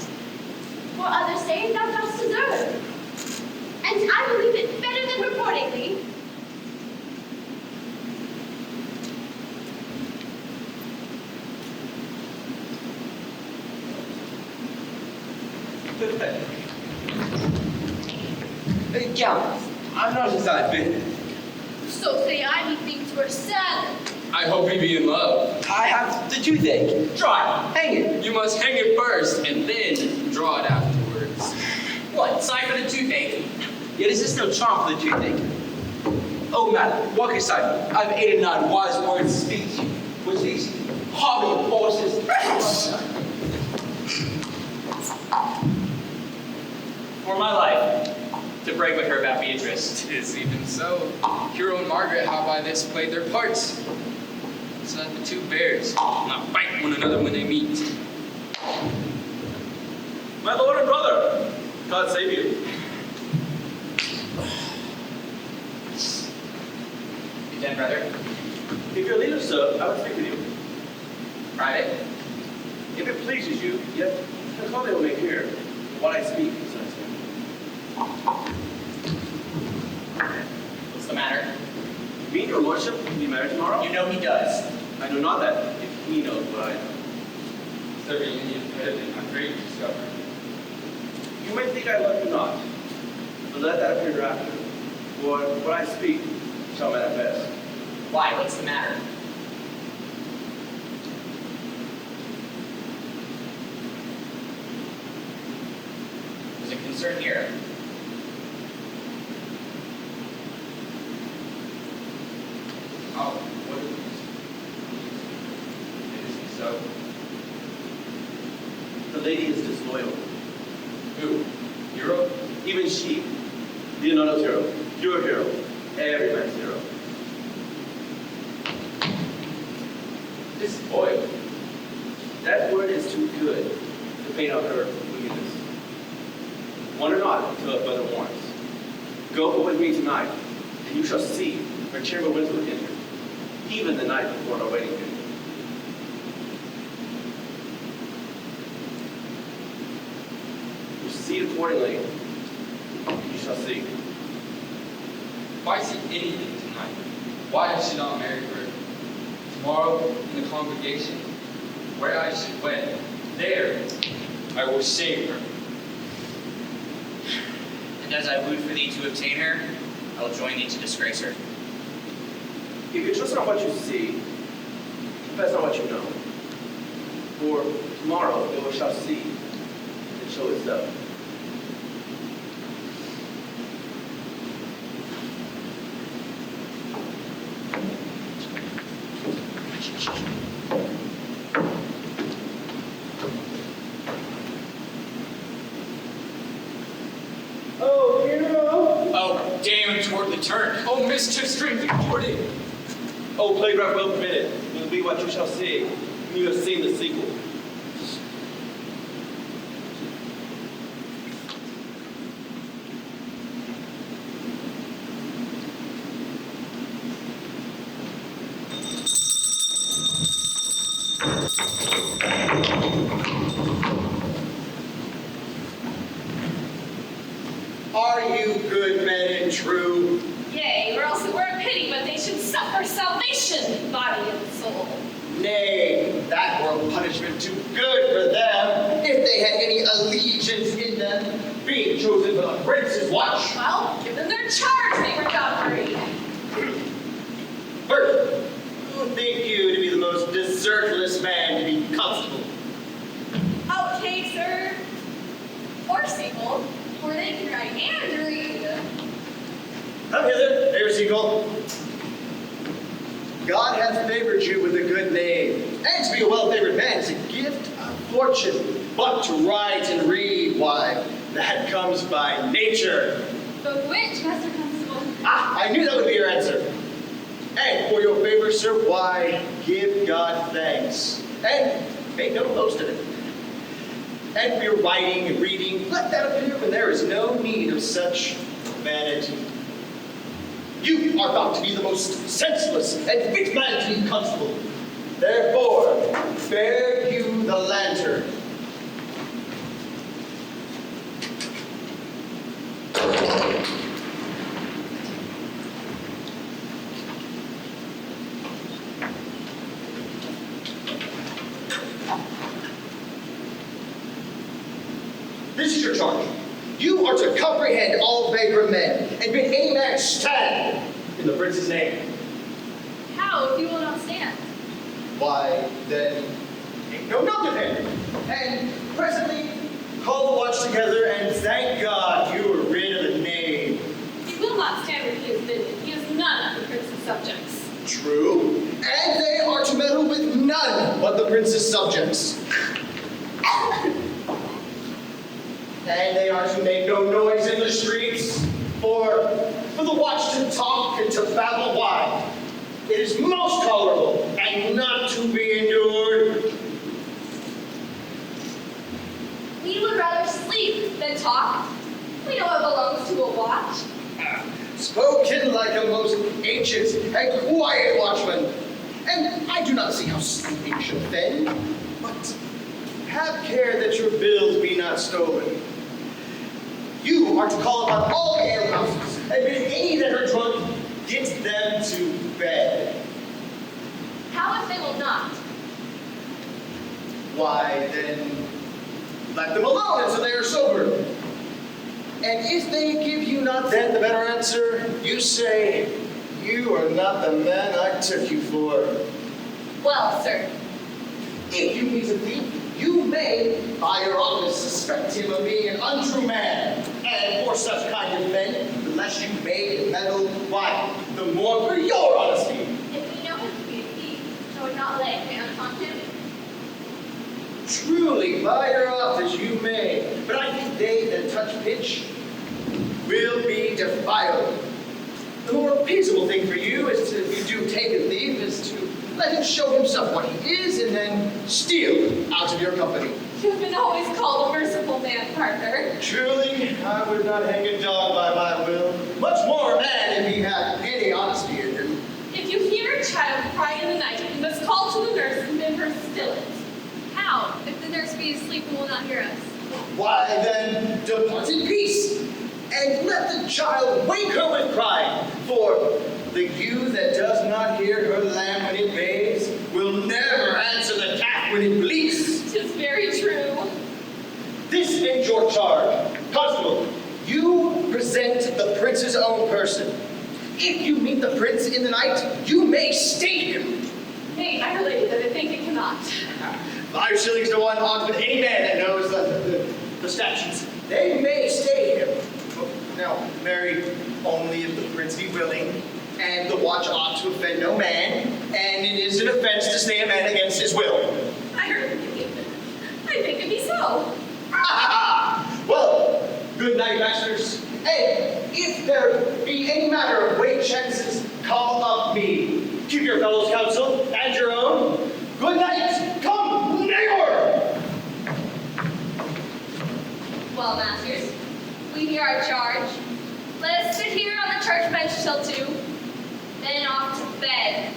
For others say thou dost deserve, and I believe it better than reporting thee. Gallant, I'm not as I've been. So say I, methinks were sad. I hope he be in love. I have the toothache. Draw it, hang it. You must hang it first, and then draw it afterwards. What, sign for the toothache? Yet is this no charm for the toothache? Oh, madam, walk aside. I've 8 or 9 wise words to speak to you, which these hobby forces. For my life, to break with her about Beatrice. 'Tis even so. Hero and Margaret have by this played their parts, so that the two bears will not fight one another when they meet. My lord and brother, God save you. You dead, brother? If your leader, sir, I would speak with you. Private? If it pleases you, yet the Claudia will make clear what I speak concerns him. What's the matter? You mean your lordship will be married tomorrow? You know he does. I know not that, if he knows what I know. Is there a reunion better than I'm afraid to discover? You may think I love you not, but let that appear hereafter. For what I speak shall manifest. Why, what's the matter? There's a concern here. Oh, what is he so? The lady is disloyal. Who? Hero? Even she, Leonardo's hero, your hero, every man's hero. Disloyal. That word is too good to paint out her wickedness. Wonder not till her brother warns. Go with me tonight, and you shall see her chamber window entered, even the night before her wedding day. Proceed accordingly, you shall see. If I see anything tonight, why I should not marry her tomorrow in the congregation, where I should wed, there I will shame her. And as I wooed for thee to obtain her, I will join thee to disgrace her. If you trust not what you see, confess not what you know. For tomorrow you shall see and show itself. Oh, hero! Oh, damn toward the turn. Oh, mischief strangely thwarted! Oh, playground well permitted. It will be what you shall see when you have seen the sequel. Are you good men and true? Yea, or else it were a pity, but they should suffer salvation, body and soul. Nay, that were a punishment too good for them, if they had any allegiance in them, being chosen for the prince's watch. Well, give them their charge, they were Godfrey. First, who think you to be the most desertless man to be constable? Okay, sir. Or sequel, or they can write and read. Come hither, fair seagull. God hath favored you with a good name, and to be a well-favored man is a gift of fortune. But to write and read, why, that comes by nature. But which, Master Constable? Ah, I knew that would be your answer. And for your favor, sir, why, give God thanks, and make no boast of it. And for your writing and reading, let that appear when there is no need of such vanity. You are thought to be the most senseless and fit man to be constable. Therefore, bear you the lantern. This is your charge. You are to comprehend all vagrant men, and bid any man stand in the prince's name. How, if you will not stand? Why, then, take no note of him. And presently, call the watch together, and thank God you were rid of the knave. He will not stand where he is bidden. He is none of the prince's subjects. True. And they are to meddle with none but the prince's subjects. And they are to make no noise in the streets, for the watch to talk and to babble wide. It is most tolerable and not to be endured. We would rather sleep than talk. We know it belongs to a watch. Spoken like a most ancient and quiet watchman. And I do not see how sleeping should offend, but have care that your bills be not stolen. You are to call upon all the alehouses, and bid any that are drunk, get them to bed. How if they will not? Why, then, let them alone until they are sober. And if they give you not then the better answer, you say, you are not the man I took you for. Well, sir. If you meet a thief, you may, by your office, suspect him of being an untrue man. And for such kind of men, the less you make and meddle, why, the more for your honesty. If we know him to be a thief, shall we not lay a hand upon him? Truly, by your office you may, but I think they that touch pitch will be defiled. The more peaceable thing for you is to, if you do take a thief, is to let him show himself what he is and then steal out of your company. You've been always called a merciful man, partner. Truly, I would not hang a dog by my will, much more a man if he had any honesty in him. If you hear a child cry in the night, you must call to the nurse and bid her still it. How, if the nurse be asleep and will not hear us? Why then, depart in peace, and let the child wake her with crying. For the ewe that does not hear her lamb when it bays will never answer the tap when it bleats. 'Tis very true. This ends your charge. Constable, you present the prince's own person. If you meet the prince in the night, you may state him. Nay, I relate that I think it cannot. 5 shillings to 1 odds with any man that knows the statutes. They may stay him. Now, marry only if the prince be willing, and the watch ought to offend no man, and it is an offense to stay a man against his will. I heard it. I think it be so. Well, good night, masters. And if there be any matter of weight chances, call up me. Keep your fellows' counsel and your own. Good night. Come, neighbor. Well, masters, we hear our charge. Let us sit here on the church bench till 2, then off to bed.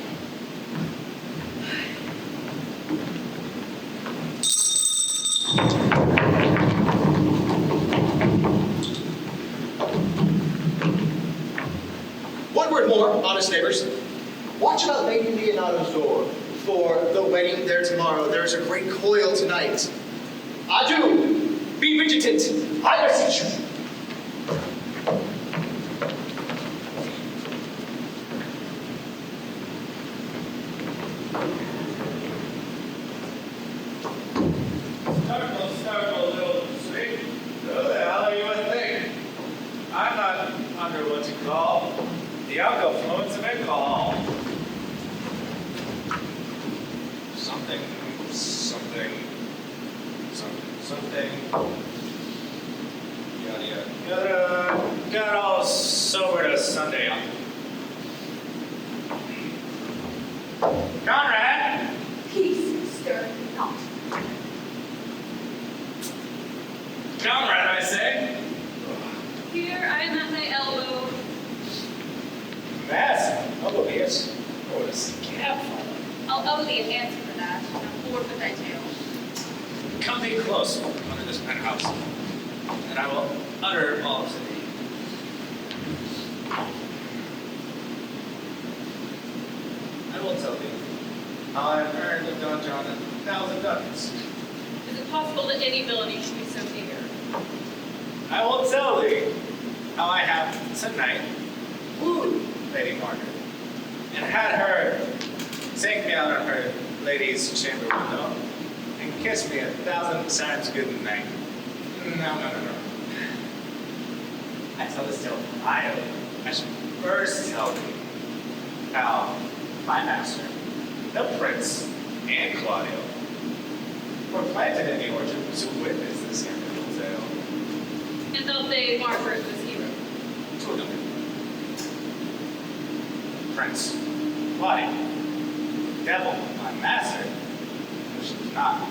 One word more, honest neighbors. Watch about Lady Leonato's door. For the wedding there tomorrow, there's a great coil tonight. Adieu. Be vigilant. I beseech you. Startle, little sweet. Who the hell are you a thing? I'm not under what you call the alcofluence of alcohol. Something. Yada. Got all sober to Sunday. Conrad! Peace, stir not. Conrad, I say. Here I am at thy elbow. Mass, Oblivious. What a scab fellow. I'll owe thee an answer for that, and forfeit thy tale. Come thee close under this penthouse, and I will utter all to thee. I will tell thee how I have earned of Don John 1,000 ducats. Is it possible that any villainy should be so dear? I will tell thee how I have tonight wooed Lady Margaret, and had her take me out on her lady's chamber window, and kiss me 1,000 times good night. No. I tell this tale privately. I should first tell thee how my master, the prince, and Claudio were planted in the orchard to witness this scandalous tale. And thought they Margaret was hero. Two of them. Prince, Claudio, devil, my master, which is not.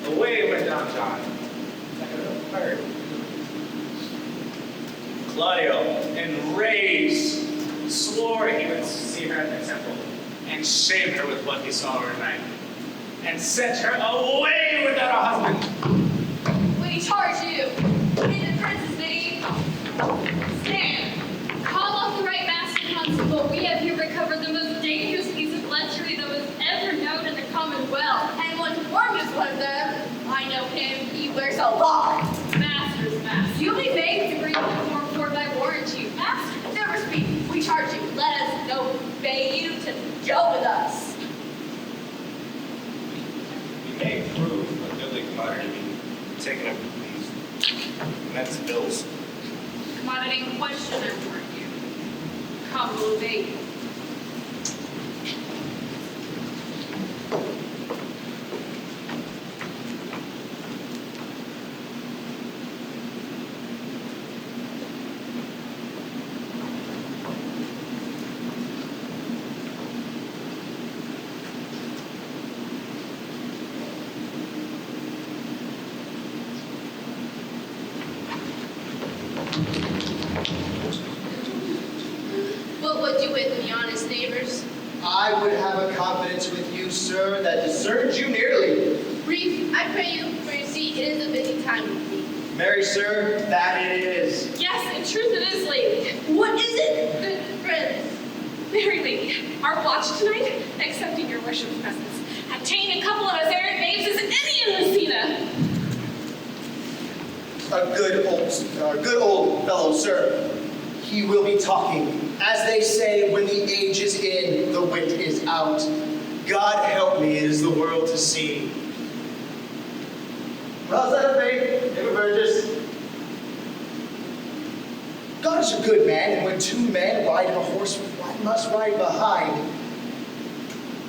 Away went Don John, like a little bird. Claudio, enraged, swore he would see her at the temple and shame her with what he saw overnight, and sent her away without a husband. We charge you, in the prince's name, stand. Call off the right master constable. We have here recovered the most dangerous piece of lechery that was ever known in the Commonwealth. And one formed is one of them. I know him. He wears a lot. Master's master. You may beg to bring the form forth, I warrant you. Master, never speak. We charge you. Let us obey you to go with us. We may prove a goodly commodity to be taken up with these men's bills. Commodity in question, I warn you. Come, will obey you. What would you with me, honest neighbors? I would have a confidence with you, sir, that discerns you nearly. Brief, I pray you, for you see, it is a busy time with me. Marry, sir, that it is. Yes, in truth it is, lady. What is it, good friends? Merry lady, our watch tonight, accepting your worship's presence, obtained a couple of as errant babes as any in Messina. A good old fellow, sir. He will be talking. As they say, when the age is in, the wit is out. God help me, it is the world to see. How's that, babe? Neighbor Burgess? God is a good man, and when two men ride on a horse, one must ride behind.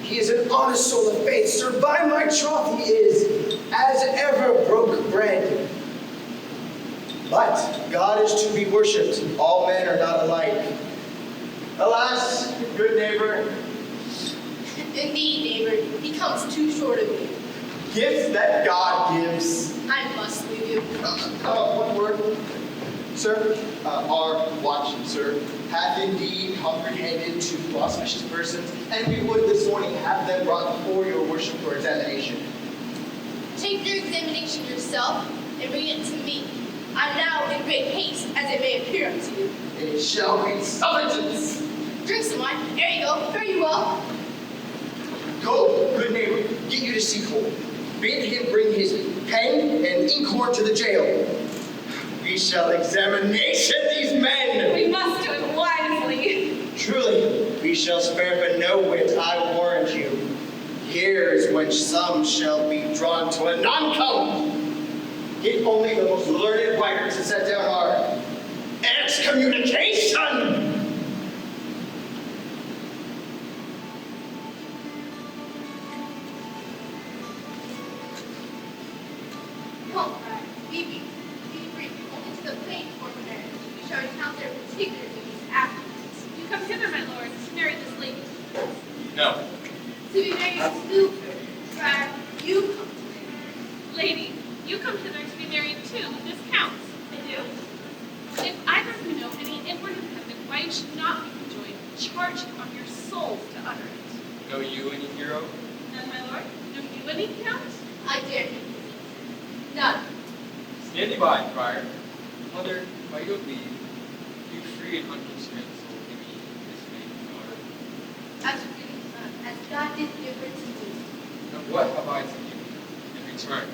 He is an honest soul of faith, sir. By my troth, he is, as ever broke bread. But God is to be worshipped. All men are not alike. Alas, good neighbor. Indeed, neighbor, he comes too short of you. Gifts that God gives. I must leave you. One word. Sir, our watch, sir, hath indeed comprehended two auspicious persons, and we would this morning have them brought before your worship for examination. Take your examination yourself and bring it to me. I'm now in great haste, as it may appear unto you. It shall be substance. Drink some wine. There you go. Fare you well. Go, good neighbor, get you to Seacold. Bid him bring his pen and inkhorn to the jail. We shall examination these men. We must do it wisely. Truly, we shall spare for no wit, I warrant you. Here is when some shall be drawn to a non-count. If only the most learned writer to set down our excommunication. Come, Friar. Be brief. Only to the plain ordinary. We shall recount their particular duties afterwards. You come hither, my lord, to marry this lady. No. To be married to Friar, you come to me. Lady, you come hither to be married to this count. I do. If either of you know any inward impediment why you should not be enjoyed, charge it on your souls to utter it. Know you any hero? None, my lord? Know you any count? I dare you. None. Standing by, Friar. Mother, by your leave, you free and unconstrained soul give me this maiden daughter. Absolutely none. As God did give her to me. And what have I to give you in return?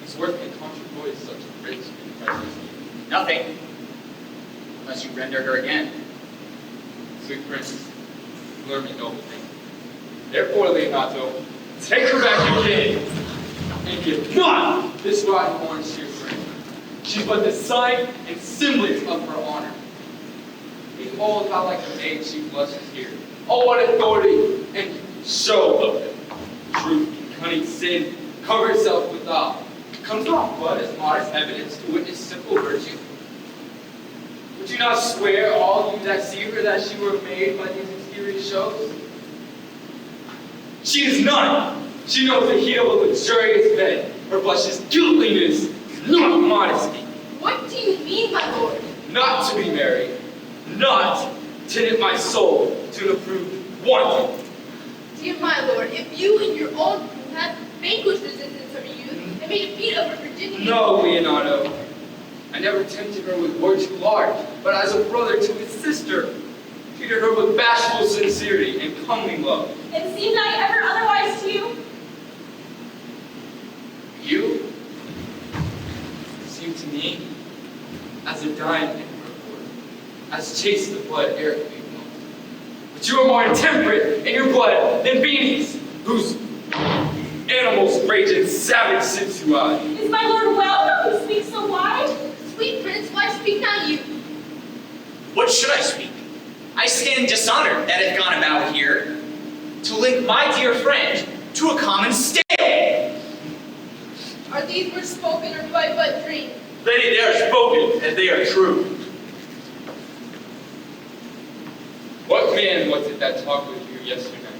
Whose worth may contribute such a rich and precious gift? Nothing. Unless you render her again. Sweet prince, learn me noble things. Therefore, Leonato, take her back again, and give not this rotten horn to your friend. She's but the sign and semblance of her honor. Behold how like a maid she blushes here. Oh, what authority and show of it. Truth and cunning sin cover itself with awe. Comes not but as modest evidence to witness simple virtue. Would you not swear, all you that see her, that she were made by these exterior shows? She is none. She knows the heat of a luxurious bed. Her blush is guiltiness, not modesty. What do you mean, my lord? Not to be married, not to knit my soul to an approved wanton. Dear my lord, if you and your own crew had vanquished resistance of her youth and made a feat of her virginity. No, Leonardo. I never tempted her with words too large, but as a brother to his sister, treated her with bashful sincerity and comely love. And seemed I ever otherwise to you? You seem to me as a dying in her blood, as chaste the blood ere it be known. But you are more intemperate in your blood than beanies, whose animals rage in savage sensuality. Is my lord well, who speaks so wide? Sweet prince, why speak not you? What should I speak? I stand dishonored that have gone about here to link my dear friend to a common stale. Are these words spoken or do I but dream? Lady, they are spoken, and they are true. What man was it that talked with you yesterday,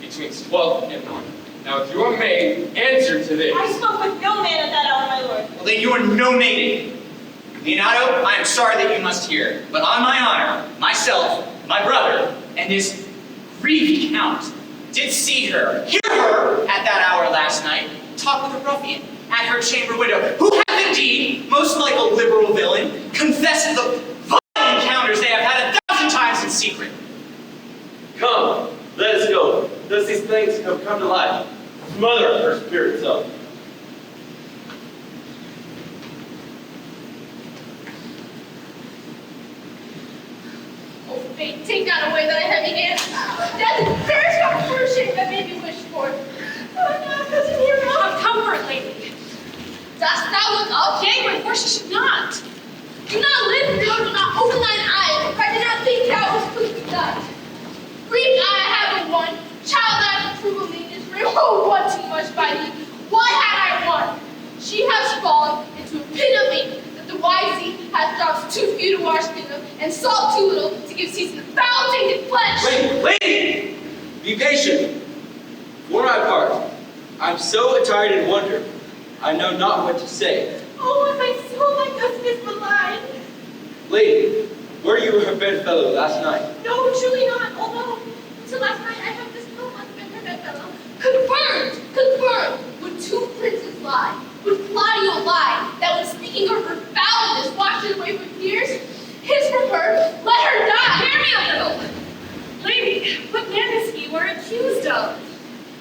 between 12 and 1? Now, if you are maid, answer to this. I spoke with no man at that hour, my lord. Well, then you are no maiden. Leonardo, I am sorry that you must hear, but on my honor, myself, my brother, and this grieved count did see her, hear her at that hour last night, talk with a ruffian at her chamber window, who hath indeed, most like a liberal villain, confessed the violent encounters they have had 1,000 times in secret. Come, things have come to life. Smother her spirit self. Oh, fate, take that away, that heavy hand. Death, perish not for shame that made me wish for. Oh, no, cousin Hero. Have comfort, lady. Dost thou look up? Yea, my horse should not. Do not live, Hero, do not open thine eyes, for I did not think thou was quickly died. Grief I have but one, child I approve of me, Israel, oh, what too much by thee. Why had I one? She has fallen into a pit of ink, that the wise sea hath drops too few to wash clean of, and salt too little to give season to foul tainted flesh. Lady! Be patient. For my part, I'm so attired in wonder, I know not what to say. Oh, and my soul, my cousin is maligned. Lady, were you her bedfellow last night? No, truly not, although until last night I have this no one been her bedfellow. Confirmed, would two princes lie? Would Claudio lie, that when speaking of her foulness washed it away with tears? His for her, let her die! Hear me a little. Lady, what man is he you are accused of?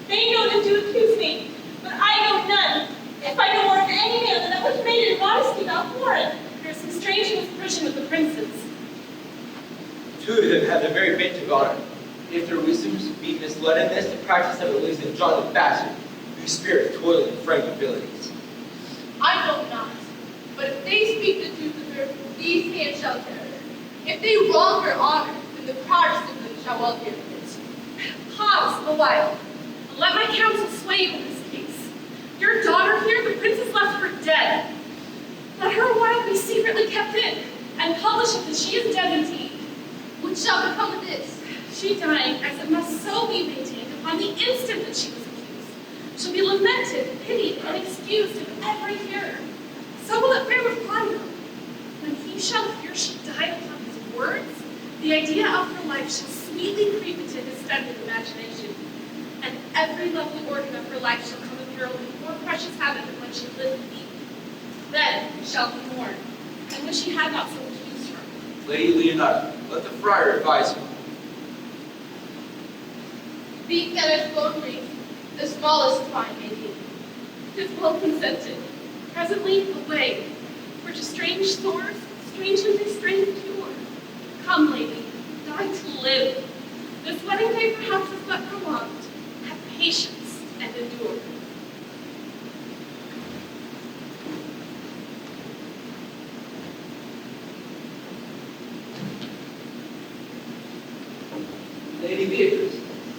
They know them to accuse me, but I know none. If I know more of any man than that which made in modesty not foreign. There is some strange indiscretion with the princes. Two of them have the very bent of honor. If their wisdoms be misled in this, the practice of it leaves them John the Bastard, whose spirit toil in frank abilities. I know not. But if they speak the truth of her, these hands shall tear her. If they wrong her honor, then the proudest of them shall well hear it. Pause a while, and let my counsel sway you in this case. Your daughter here, the princess left for dead. Let her a while be secretly kept in, and publish it that she is dead indeed. What shall become of this? She dying, as it must so be maintained upon the instant that she was accused, shall be lamented, pitied, and excused in every hearer. So will it fare with Claudio. When he shall hear she died upon his words, the idea of her life shall sweetly creep into his stunted imagination, and every lovely organ of her life shall come in peril with more precious habit than when she lived with thee. Then shall he mourn, and wish he had not so accused her. Lady Leonardo, let the friar advise you. Speak that as flown grief, the smallest fine may be. 'Tis well consented. Presently away, for to strange sores, strangely they strain the cure. Come, lady, die to live. This wedding day perhaps is but prolonged. Have patience and endure. Lady Beatrice,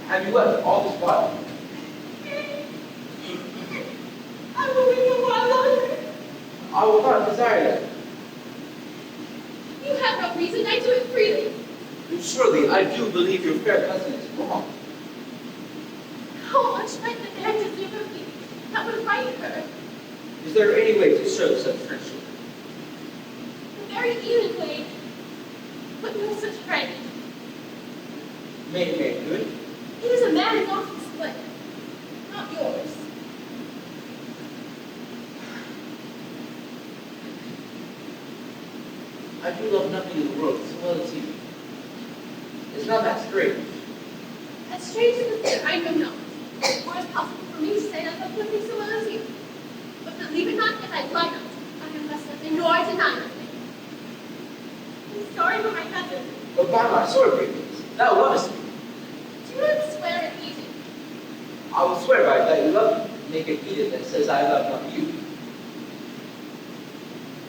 have you left all this while? I will wait a while longer. I will not desire that. You have no reason, I do it freely. Surely I do believe your fair cousin is wrong. How much might the man deserve of me that would right her? Is there any way to show such friendship? A very even way, but no such friend. May it make good? He is a man in office, but not yours. I do love nothing in the world so well as you. It's not that strange. As strange as it is, I know not. Or is possible for me to say that I love nothing so well as you. But believe it not, if I lie not, I am less nothing, nor I deny nothing. I'm sorry for my cousin. But by my sword, Beatrice, thou lovest me. Do not swear it easy. I will swear by it that you love me. Make an edict that says I love not you.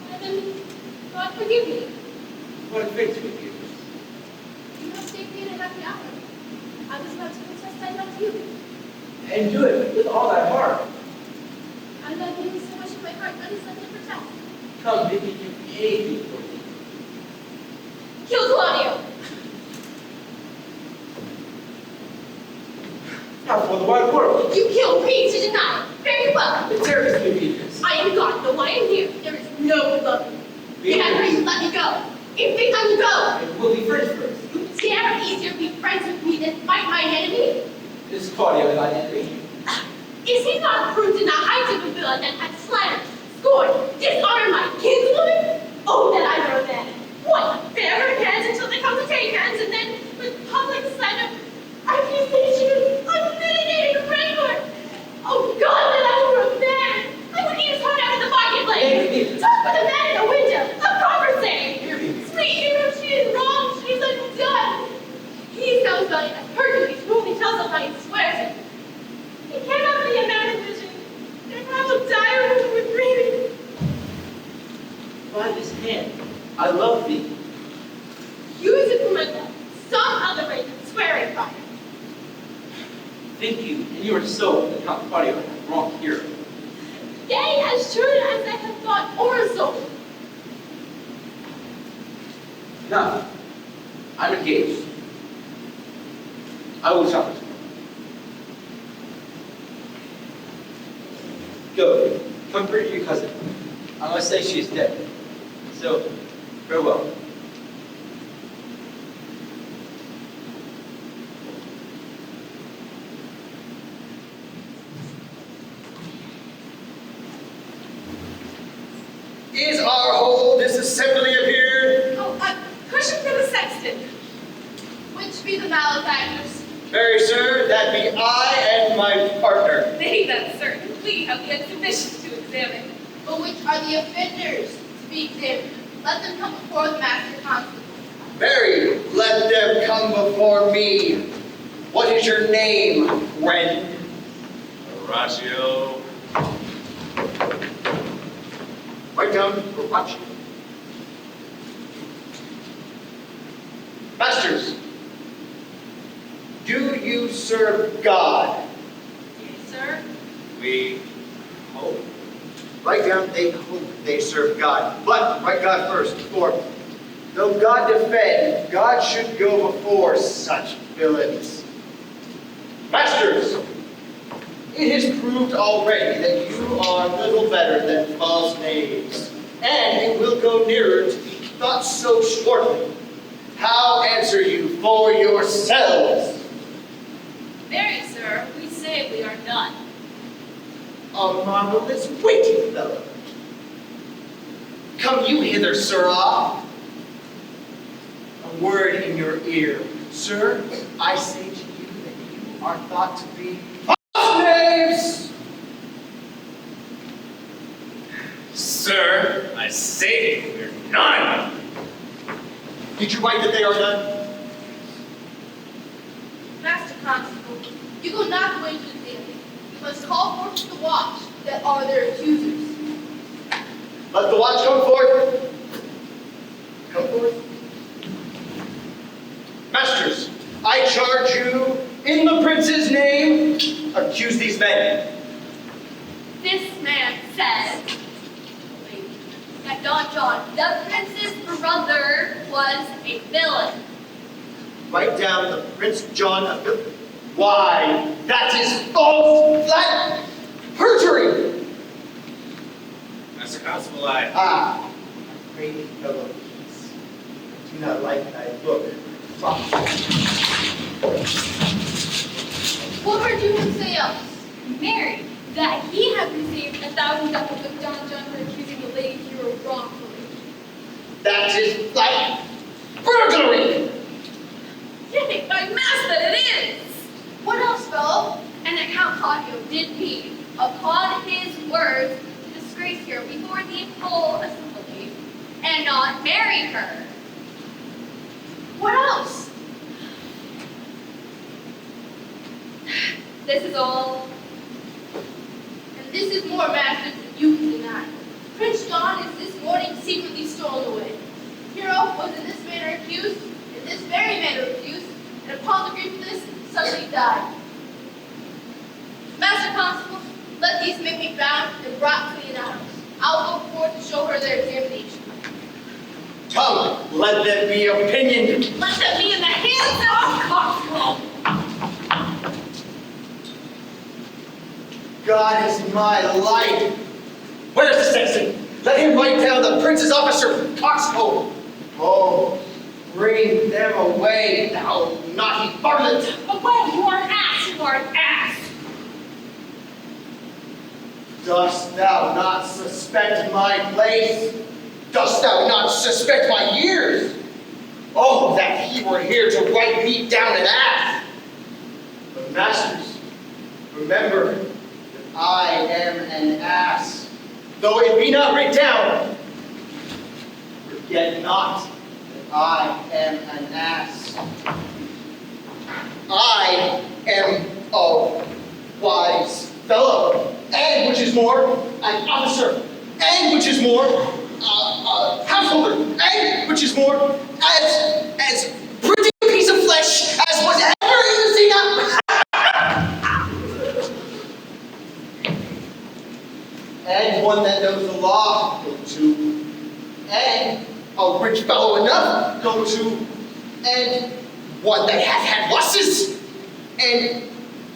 Why then, God forgive me. What offends me, Beatrice? You have saved me in a happy hour. I was about to protest I love you. And do it with all thy heart. I love you so much in my heart that is left to protect. Come, make me do anything for thee. Kill Claudio! Not for the wide world. You killed me to deny. Very well. The terrorist me, Beatrice. I am God, though I am here. There is no one love me. You had reason, let me go. If they let me go, And we'll be friends first. you dare easier be friends with me than fight my enemy? This is Claudio and I did you. Is he not proved in that I took a villain and had slandered, scorned, dishonored my kinswoman? Oh, that I were then. What? Bear her hands until they come to take hands, and then, with public slander, accusation unmitigated has done. He sounds like a Hercules whom he tells us how he swears it. He cannot be a man of vision, and I will die a woman with grieving. By this hand, I love thee. Use it for my love. Some other way than swearing by it. Think you, in your soul, that Count Claudio hath wronged Hero. Yea, as sure as I have thought or soul. Now, I'm engaged. I will challenge you. Go, comfort your cousin. I must say she is dead. So, farewell. Is our whole disassembly appeared? Oh, a cushion for the sexton. Which be the malefactors? Very, sir, that be I and my partner. Nay, that's certain. We have yet sufficient to examine. But which are the offenders to be examined? Let them come before the master constable. Very, let them come before me. What is your name, friend? Horatio. Write down for watch. Masters, do you serve God? Yes, sir. We hope. Write down they hope they serve God. But write God first, for though God defend, God should go before such villains. Masters, it is proved already that you are little better than false knaves, and it will go nearer to be thought so shortly. How answer you for yourselves? Marry, sir, we say we are none. A marvelous witty fellow. Come you hither, sirrah. A word in your ear. Sir, I say to you that you are thought to be false knaves! Sir, I say we're none. Did you write that they are none? Master constable, you go not away to the theater. You must call forth to the watch that are their accusers. Let the watch come forth. Come forth. Masters, I charge you, in the prince's name, accuse these men. This man says that Don John, the prince's brother, was a villain. Write down the Prince John of Philip. Why, that is false, that perjury. Master Constable, I Ah, great fellow peace. I do not like thy look. What heard you him say else? Mary, that he had received 1,000 ducats of Don John for accusing the lady hero wrongfully. That is like burglary. Yea, by mass that it is! What else, fellow? And that Count Claudio did he, upon his words, to disgrace her before the whole assembly, and not marry her. What else? This is all. And this is more, masters, than you can deny. Prince John is this morning secretly stolen away. Hero was in this manner accused, in this very manner accused, and upon the grief of this, suddenly died. Master Constable, let these men be bound and brought to the house. I'll go forth to show her their examination. Come, let them be opinion. Let them be in the hands of Constable. God is my light. Where's the sexton? Let him write down the prince's officer, coxcomb. Oh, bring them away, thou naughty varlet. Away, you are an ass, you are an ass. Dost thou not suspect my place? Dost thou not suspect my years? Oh, that he were here to write me down an ass. But masters, remember that I am an ass. Though it be not writ down, forget not that I am an ass. I am a wise fellow, and which is more, an officer, and which is more, a householder, and which is more, as pretty a piece of flesh as was ever in the sea. And one that knows the law, go to. And a rich fellow enough, go to. And one that has had losses. And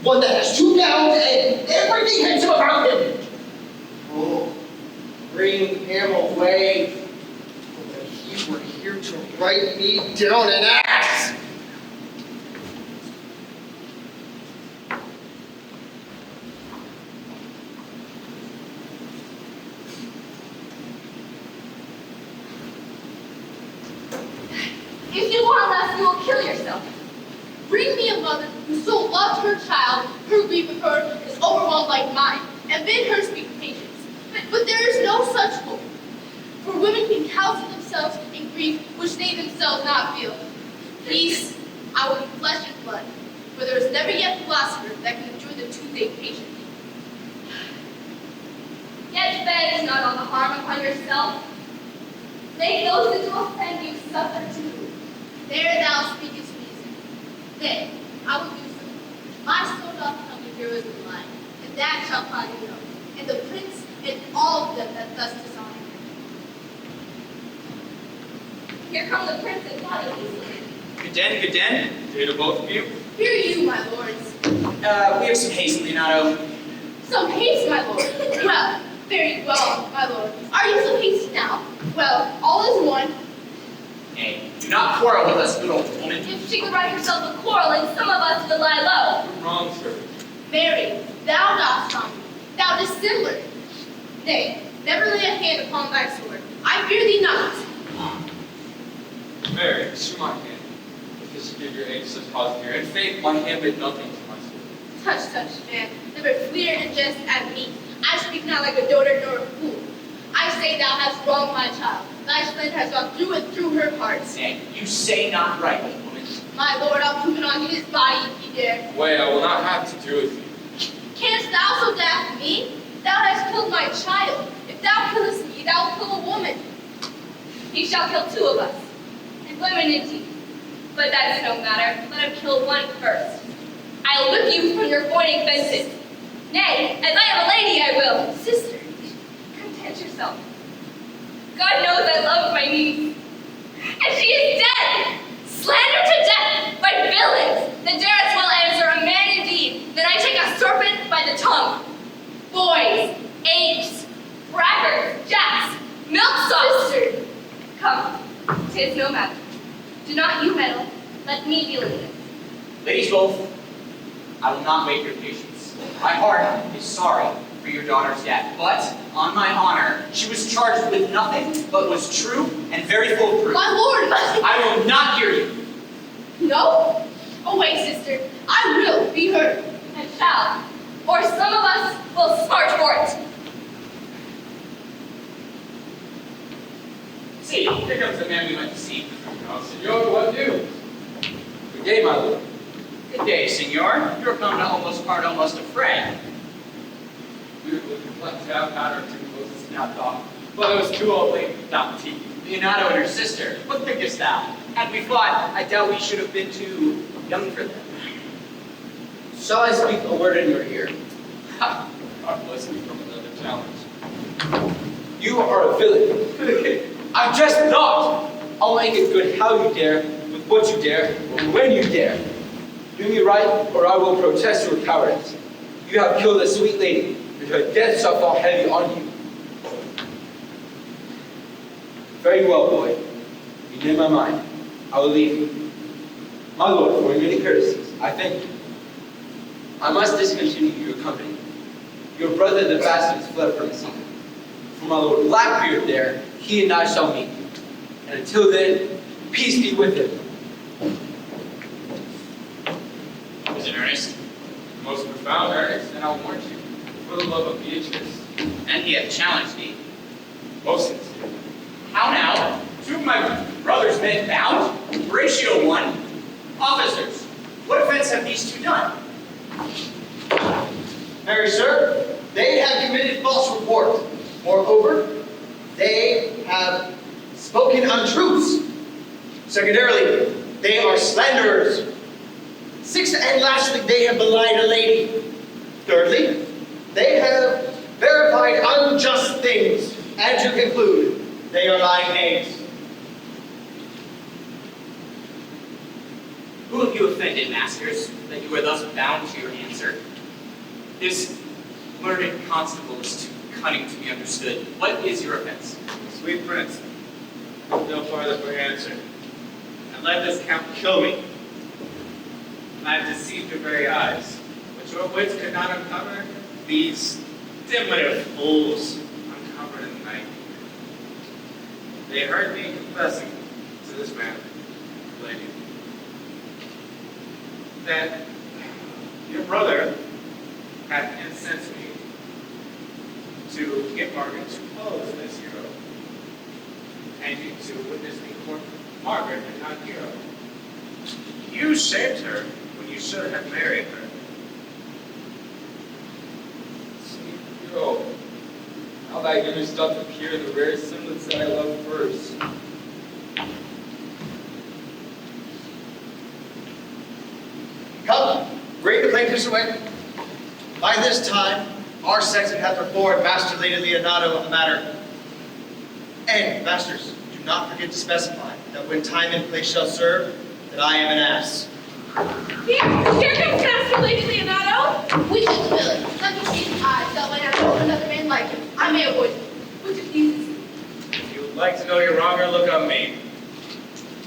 one that has two gowns and everything handsome about him. Oh, bring him away. But he were here to write me down an ass. If you want less, you will kill yourself. Bring me a mother who so loves her child, her grief of her is overwhelmed like mine, and bid her speak patience. But there is no such hope. For women can counsel themselves in grief which they themselves not feel. Peace, I will be flesh and blood, for there is never yet philosopher that can endure the toothache patiently. Yet beg not on the harm upon yourself. Make those that do offend you suffer too. There thou speakest reason. Then I will do so. My soul doth come to heroes of mine, and that shall find you know, and the prince and all of them that thus dishonor him. Here come the prince and body easily. Good den, good den. Day to both of you. Hear you, my lords. We have some haste, Leonardo. Some haste, my lord. Well, very well, my lord. Are you so hasty now? Well, all is one. Nay, do not quarrel with us, good old woman. If she could write herself a quarreling, some of us would lie low. You're wrong, sir. Mary, thou dost wrong me. Thou dissembler. Nay, never lay a hand upon thy sword. I fear thee not. Mary, issue my hand. If this give your age such cause fear, in faith my hand did nothing to my soul. Touch, man. Never fleer and jest at me. I speak not like a dotard nor a fool. I say thou hast wronged my child. Thy splendor has gone through and through her heart. Nay, you say not right, woman. My lord, I'll prove it on his body if he dare. Away, I will not have to do with you. Canst thou so daft me? Thou hast killed my child. If thou killest me, thou will kill a woman. He shall kill two of us, and women indeed. But that's no matter. Let him kill one first. I'll whip you from your pointing fences. Nay, as I am a lady, I will. Sister, Content yourself. God knows I love my niece. And she is dead! Slandered to death by villains! The Darrets will answer a man indeed. Then I take a serpent by the tongue. Boys, apes, braggarts, jacks, milksops. sister. Come, 'tis no matter. Do not you meddle. Let me deal with it. Ladies both, I will not wait your patience. My heart is sorry for your daughter's death, but on my honor, she was charged with nothing but was true and very full of proof. My lord, I will not hear you. No? Away, sister. I will be heard. And shall, or some of us will smart for it. See, here comes the man we went to see. Now, senor, what news? Good day, my lord. Good day, senor. You're come to almost a fray. We were looking to have had our two closest snapped off, but it was too old late not tea. Leonardo and her sister, what thinkest thou? Had we fought, I doubt we should have been too young for them. Shall I speak a word in your ear? Ha! God bless me from another challenge. You are a villain. I'm just not. I'll make it good how you dare, with what you dare, or when you dare. Do me right, or I will protest your cowardice. You have killed a sweet lady, and her death shall fall heavy on you. Very well, boy. You did my mind. I will leave you. My lord, for your many courtesies, I thank you. I must discontinue your company. Your brother the bastard is fled from the sea. For my lord Blackbeard there, he and I shall meet. And until then, peace be with him. Was it earnest? Most profound earnest, and I'll warn you, for the love of Beatrice. And he hath challenged thee. Most sincere. How now? Two of my brothers those men bound? Ratio 1. Officers, what offense have these two done? Very sir, they have committed false report. Moreover, they have spoken untruths. Secondarily, they are slanderers. Sixth and lastly, they have belied a lady. Thirdly, they have verified unjust things. And to conclude, they are lying names. Who have you offended, masters, that you are thus bound to your answer? This learned constable is too cunning to be understood. What is your offense? Sweet prince, look no farther for answer, and let this count kill me. I have deceived your very eyes, but your wits could not uncover these dim-witted fools uncovered in the night. They heard me confessing to this man, lady, that your brother had incensed me to get Margaret to pose this hero, and you to witness me court Margaret and not hero. You shamed her when you should have married her. Sweet hero, how thy image doth appear in the rare semblance that I love first. Come, bring the plaintiffs away. By this time, our sexton hath informed Master Lady Leonardo of the matter. And, masters, do not forget to specify that when time and place shall serve, that I am an ass. Here comes Master Lady Leonardo. We should fill it. Let me see his eyes, that when I hold another man like him, I may avoid him. Would you please? If you would like to know your wronger, look on me.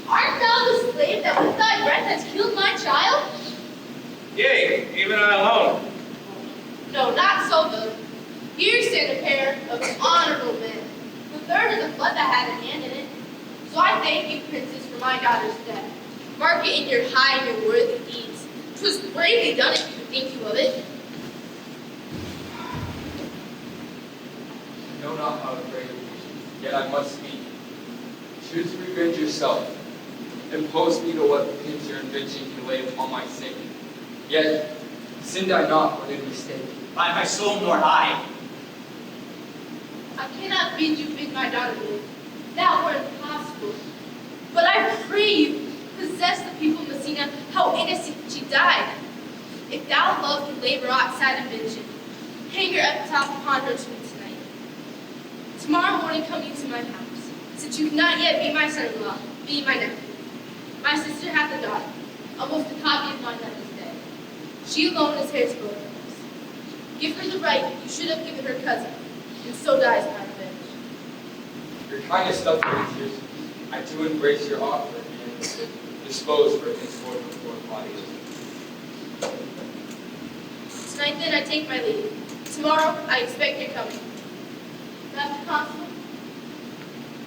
Art thou the slave that with thy breath has killed my child? Yea, even I alone. No, not so good. Here stand a pair of honorable men. The third is a blood that had a hand in it. So I thank you, princess, for my daughter's death. Mark it in your high and your worthy deeds. 'Twas bravely done if you could think you of it. I know not how to pray, yet I must speak. Choose to revenge yourself. Impose me to what pins your invention can lay upon my sin. Yet, sinned I not but in mistake. By my soul, nor I. I cannot bid you bid my daughter live. That were impossible. But I pray you, possess the people of Messina how innocent she died. If thou love to labor outside invention, hang your epitaph upon her tomb tonight. Tomorrow morning come you to my house. Since you cannot yet be my son-in-law, be my nephew. My sister hath a daughter, almost a copy of mine that is dead. She alone is heir to both of us. Give her the right you should have given her cousin, and so dies my revenge. Your kindness doth gracious. I do embrace your offer and dispose for henceforth before the body is. Tonight then I take my leave. Tomorrow I expect your coming. Master Constable,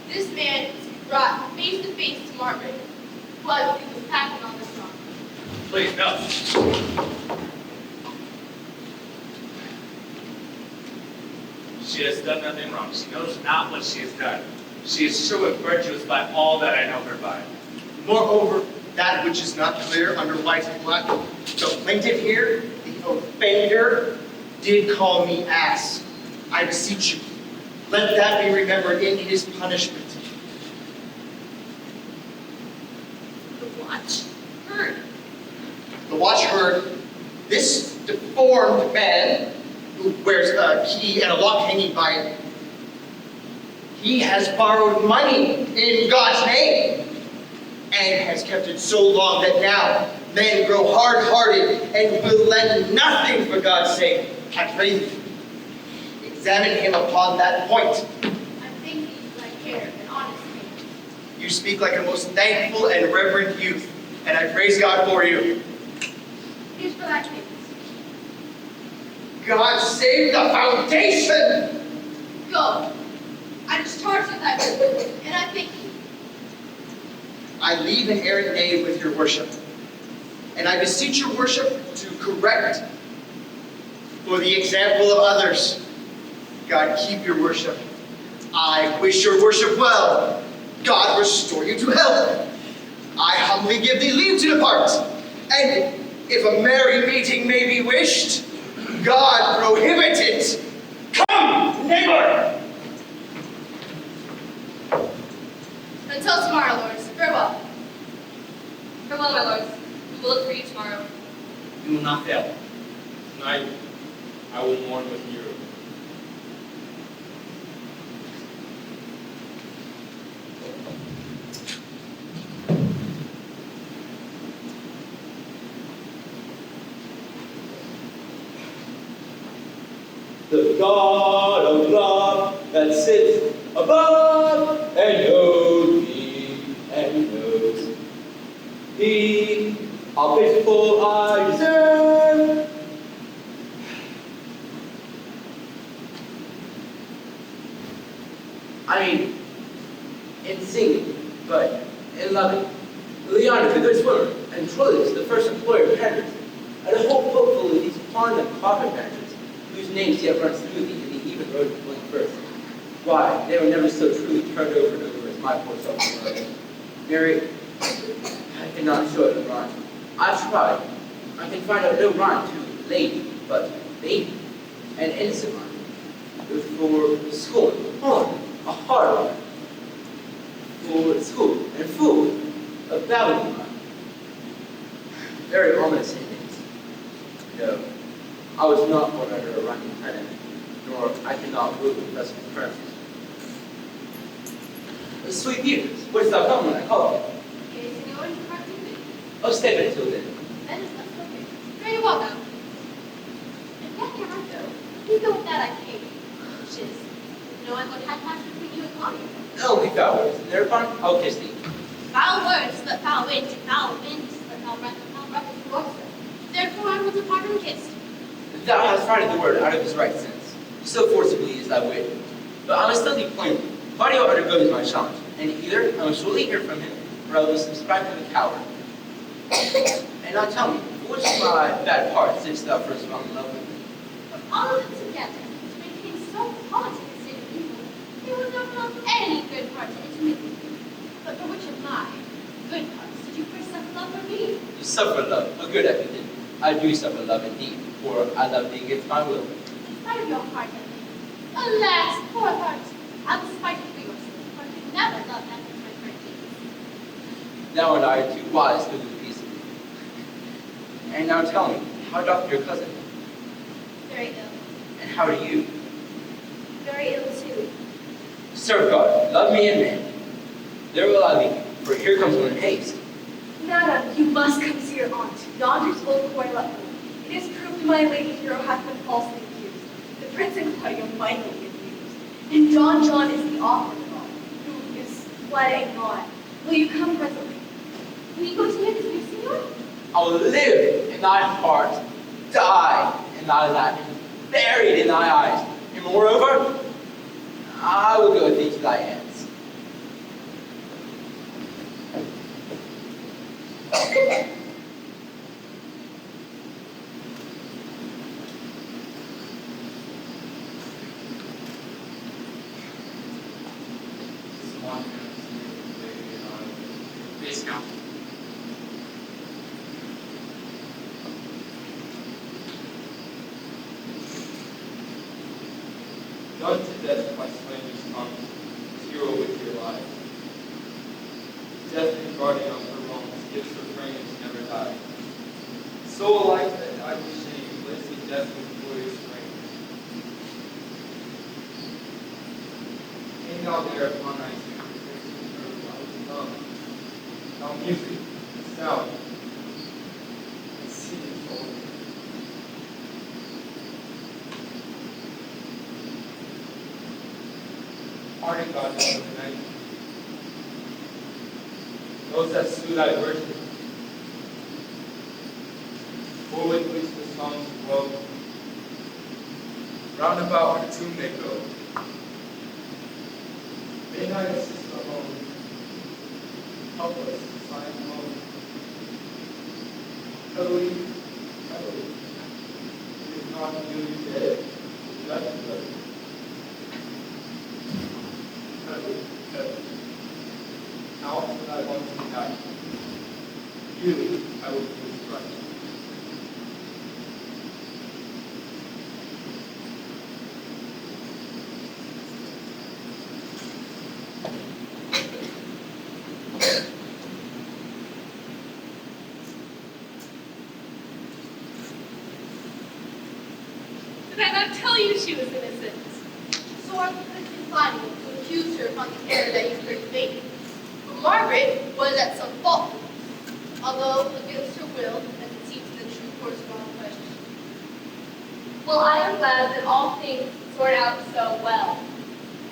this man is to be brought face to face to Margaret, who I believe was packing on this rock. Please, no. She has done nothing wrong. She knows not what she has done. She is true and virtuous by all that I know her by. Moreover, that which is not clear under white and black, the plaintiff here, the offender, did call me ass. I beseech you, let that be remembered in his punishment. The watch heard. The watch heard this deformed man, who wears a key and a lock hanging by it, he has borrowed money in God's name and has kept it so long that now men grow hard-hearted and will lend nothing for God's sake. I pray you, examine him upon that point. I think these like care and honest men. You speak like a most thankful and reverent youth, and I praise God for you. Here's for thy case. God save the foundation! Go. I discharge with thy privilege, and I thank you. I leave an errant knave with your worship, and I beseech your worship to correct for the example of others. God keep your worship. I wish your worship well. God restore you to health. I humbly give thee leave to depart. And if a merry meeting may be wished, God prohibit it. Come, neighbor! Until tomorrow, lords. Farewell. Farewell, my lords. We will look for you tomorrow. You will not fail. Tonight, I will mourn with you. The God of love that sits above and knows me and knows me, how pitiful I deserve. I mean, in singing, but in loving. Leon is a good swimmer, and Troilus is the first employer of Henry's, and a whole boat full of these pond and carpet managers, whose names yet runs through thee, and he even wrote it blank verse. Why, they were never so truly turned over and over as my poor self. Mary, I cannot show it in rhyme. I've tried. I can find out no rhyme to lady, but baby, an innocent rhyme. It was for school, horn, a hard rhyme. For school, and fool, a babbling rhyme. Very ominous endings. No, I was not born under a rhyming pen, nor I cannot rule the best of friends. Sweet years, wouldst thou come when I call? Okay, senor, you can't do it. Oh, stay but until then. Then it's not okay. Very well now. And yet, Carlo, you know that I came, which is knowing what had passed between you and Claudia. Only foul words, and thereupon I'll kiss thee. Foul words, but foul wind, foul wind, but foul breath is voice. Therefore I will depart unkissed. Thou hast frighted the word out of his right sense, so forcibly is thy wit. But I must tell thee plainly, Claudio undergoes my challenge, and either I will surely hear from him, or I will subscribe to the coward. And now tell me, for which of my bad parts didst thou first fall in love with me? But all of them together, to maintain so politic a state of evil, there was not found any good part to intimate with you. But for which of my good parts did you first suffer love for me? You suffer love, a good epithet. I do suffer love indeed, for I love thee against my will. In spite of your heart, Emily. Alas, poor heart! I was spite of yours, for I could never love that which my friend hates. Thou and I are too wise to live peaceably. And now tell me, how doth your cousin? Very ill. And how do you? Very ill too. Serve God, love me and man. There will I leave you, for here comes one in haste. Madam, you must come see your aunt. Yonder's old coil. It is proved my lady hero hath been falsely accused. The prince and Claudio mightily abused. And John is the author of it all, who is wedding God. Will you come presently? Will you go to hear this news, senor? I will live in thy heart, die in thy lap, and buried in thy eyes. And moreover, I will go with thee to thy ends. Discount. Done to death by slanderous tongues, zero with your lives. Death and guardian of her wrongs, gives her frames never die. So alike that I with shame, blessing death with glorious reign. Came thou there upon thy tomb, I was dumb. Now music, and sound, and singing soul. Pardon God of the night. Those that slew thy virgin, for with which the songs of woe, round about her tomb they go. May thy assist alone, help us to find home. Heavily, heavily, it is not you dead, that is blood. Heavily, heavily, I want to unite. You, I will do this right. Did I not tell you she was innocent? So our Prince's body to accuse her upon the error that you heard debating. But Margaret was at some fault, although against her will, as it seems in the true course of all questions. Well, I am glad that all things sort out so well.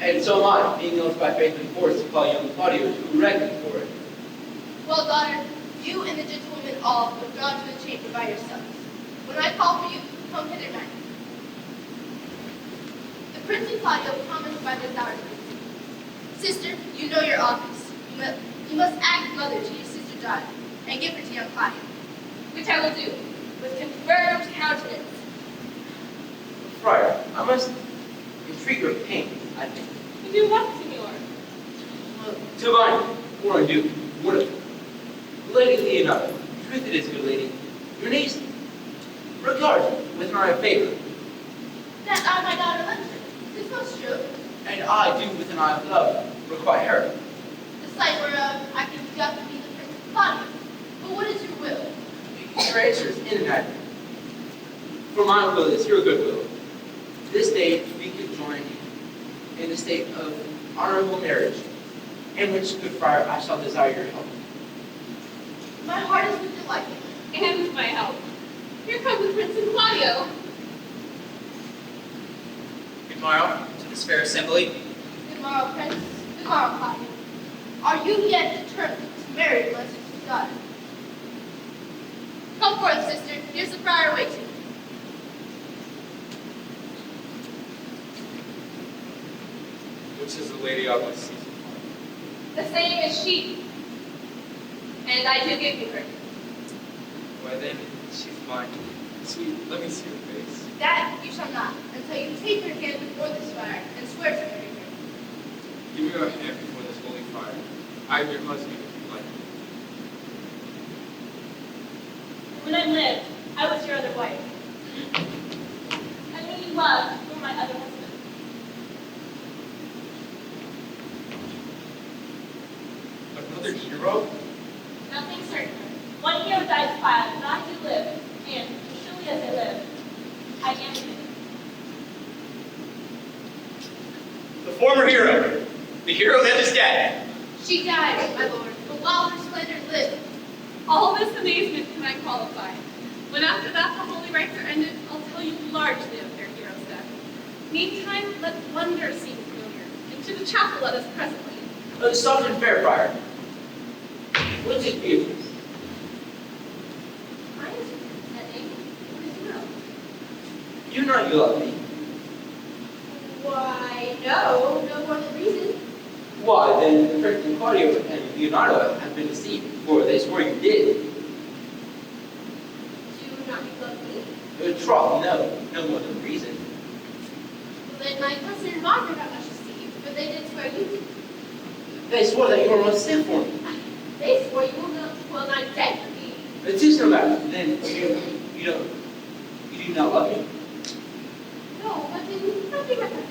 And so am I, being known by faith and force to call young Claudio to reckon for it. Well, daughter, you and the gentlewomen all have gone to the chamber by yourselves. When I call for you, come hither, man. The Prince and Claudio promised by their dower. Sister, you know your office. You must act mother to your sister daughter and give her to young Claudio. Which I will do, with confirmed countenance. Friar, I must entreat your pain, I think. You do what, senor? Divine, or undo, wonderful. Lady Leonardo, truth it is, good lady, your niece, regard with an eye of favor, That I, my daughter, left her. This most true. and I do with an eye of love require her. The sight whereof I can just be the Prince of Claudio. But what is your will? Your answer is inadequate. For my will is your good will. This day we could join in a state of honorable marriage, in which, good friar, I shall desire your help. My heart is with delight. And with my help. Here comes the Prince and Claudio. Good morrow to this fair assembly. Good morrow, Prince. Good morrow, Claudio. Are you yet determined to marry my sister's daughter? Come forth, sister. Here's the friar waiting. Which is the lady I was seeking? The same as she. And I do give you her. Why then, she's mine. Sweet, let me see her face. That you shall not, until you take her hand before this fire and swear to marry her. Give me your hand before this holy fire. I am your husband if you like. When I lived, I was your other wife. And when you loved, you were my other husband. Another hero? Nothing certain. One hero died quiet, but I do live, and as surely as I live, I am him. The former hero. The hero that is dead. She died, my lord, but while her splendor lived. All this amazement can I qualify. When after that the holy rites are ended, I'll tell you largely of their hero's death. Meantime, let wonder seem familiar, and to the chapel let us presently. Soft and fair, friar. What is Beatrice? I am that name. What is your will? You know you love me. Why, no, no more than reason. Why, then Prince and Claudio and Leonardo have been deceived, for they swore you did. Do not you love me? Troth, no more than reason. Well, then my cousin and Margaret are much deceived, but they did swear you did. They swore that you were most sick for me. They swore you will not dead for me. It is no matter. Then you do not love me. No, but then nothing but that.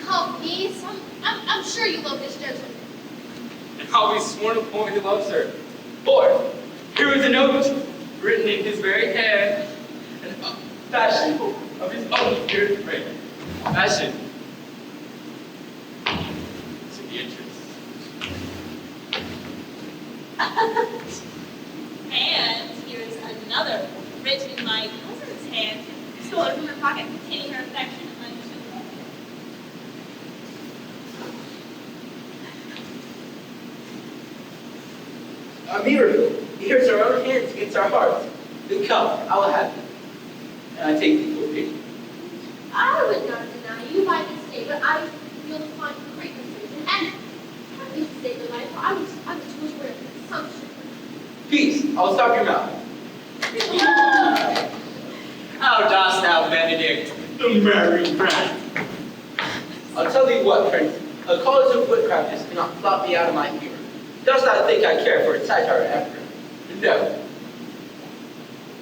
Come, please. I'm sure you love this gentleman. And I'll be sworn upon who loves her. For here is a note written in his very hand, and fashion of his own spirit ring. Fashion to Beatrice. And here is another, written in my cousin's hand, stolen from her pocket, containing her affection unto her. A miracle. Here's our own hands against our hearts. Then come, I will have you. And I take thee for pity. I would not deny you by this day, but I feel upon great confusion, and I need to save your life, for I was too aware of consumption. Peace, I will stop your mouth. How dost thou, Benedict? The merry brat. I'll tell thee what, Prince. A college of wood practice cannot flop thee out of my humor. does not think I care for satire ever. No.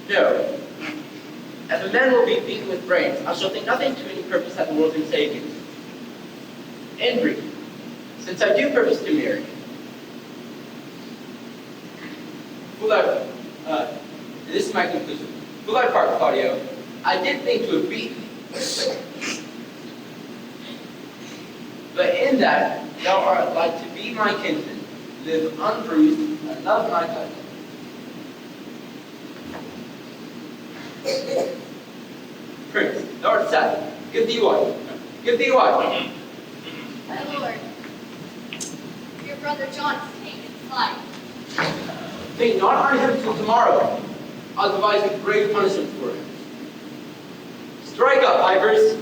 No. If a man will be beaten with brains, I shall think nothing to any purpose that the world can say against it. In brief, since I do purpose to marry, this is my conclusion. For thy part, Claudio, I did think to have beaten thee. But in that thou art like to be my kinsman, live unbruised, and love my cousin. Prince, thou art sad. Give thee wine. Give thee wine. My lord, your brother John is taken flight. Think not on him till tomorrow. I'll devise a grave punishment for him. Strike up, pipers.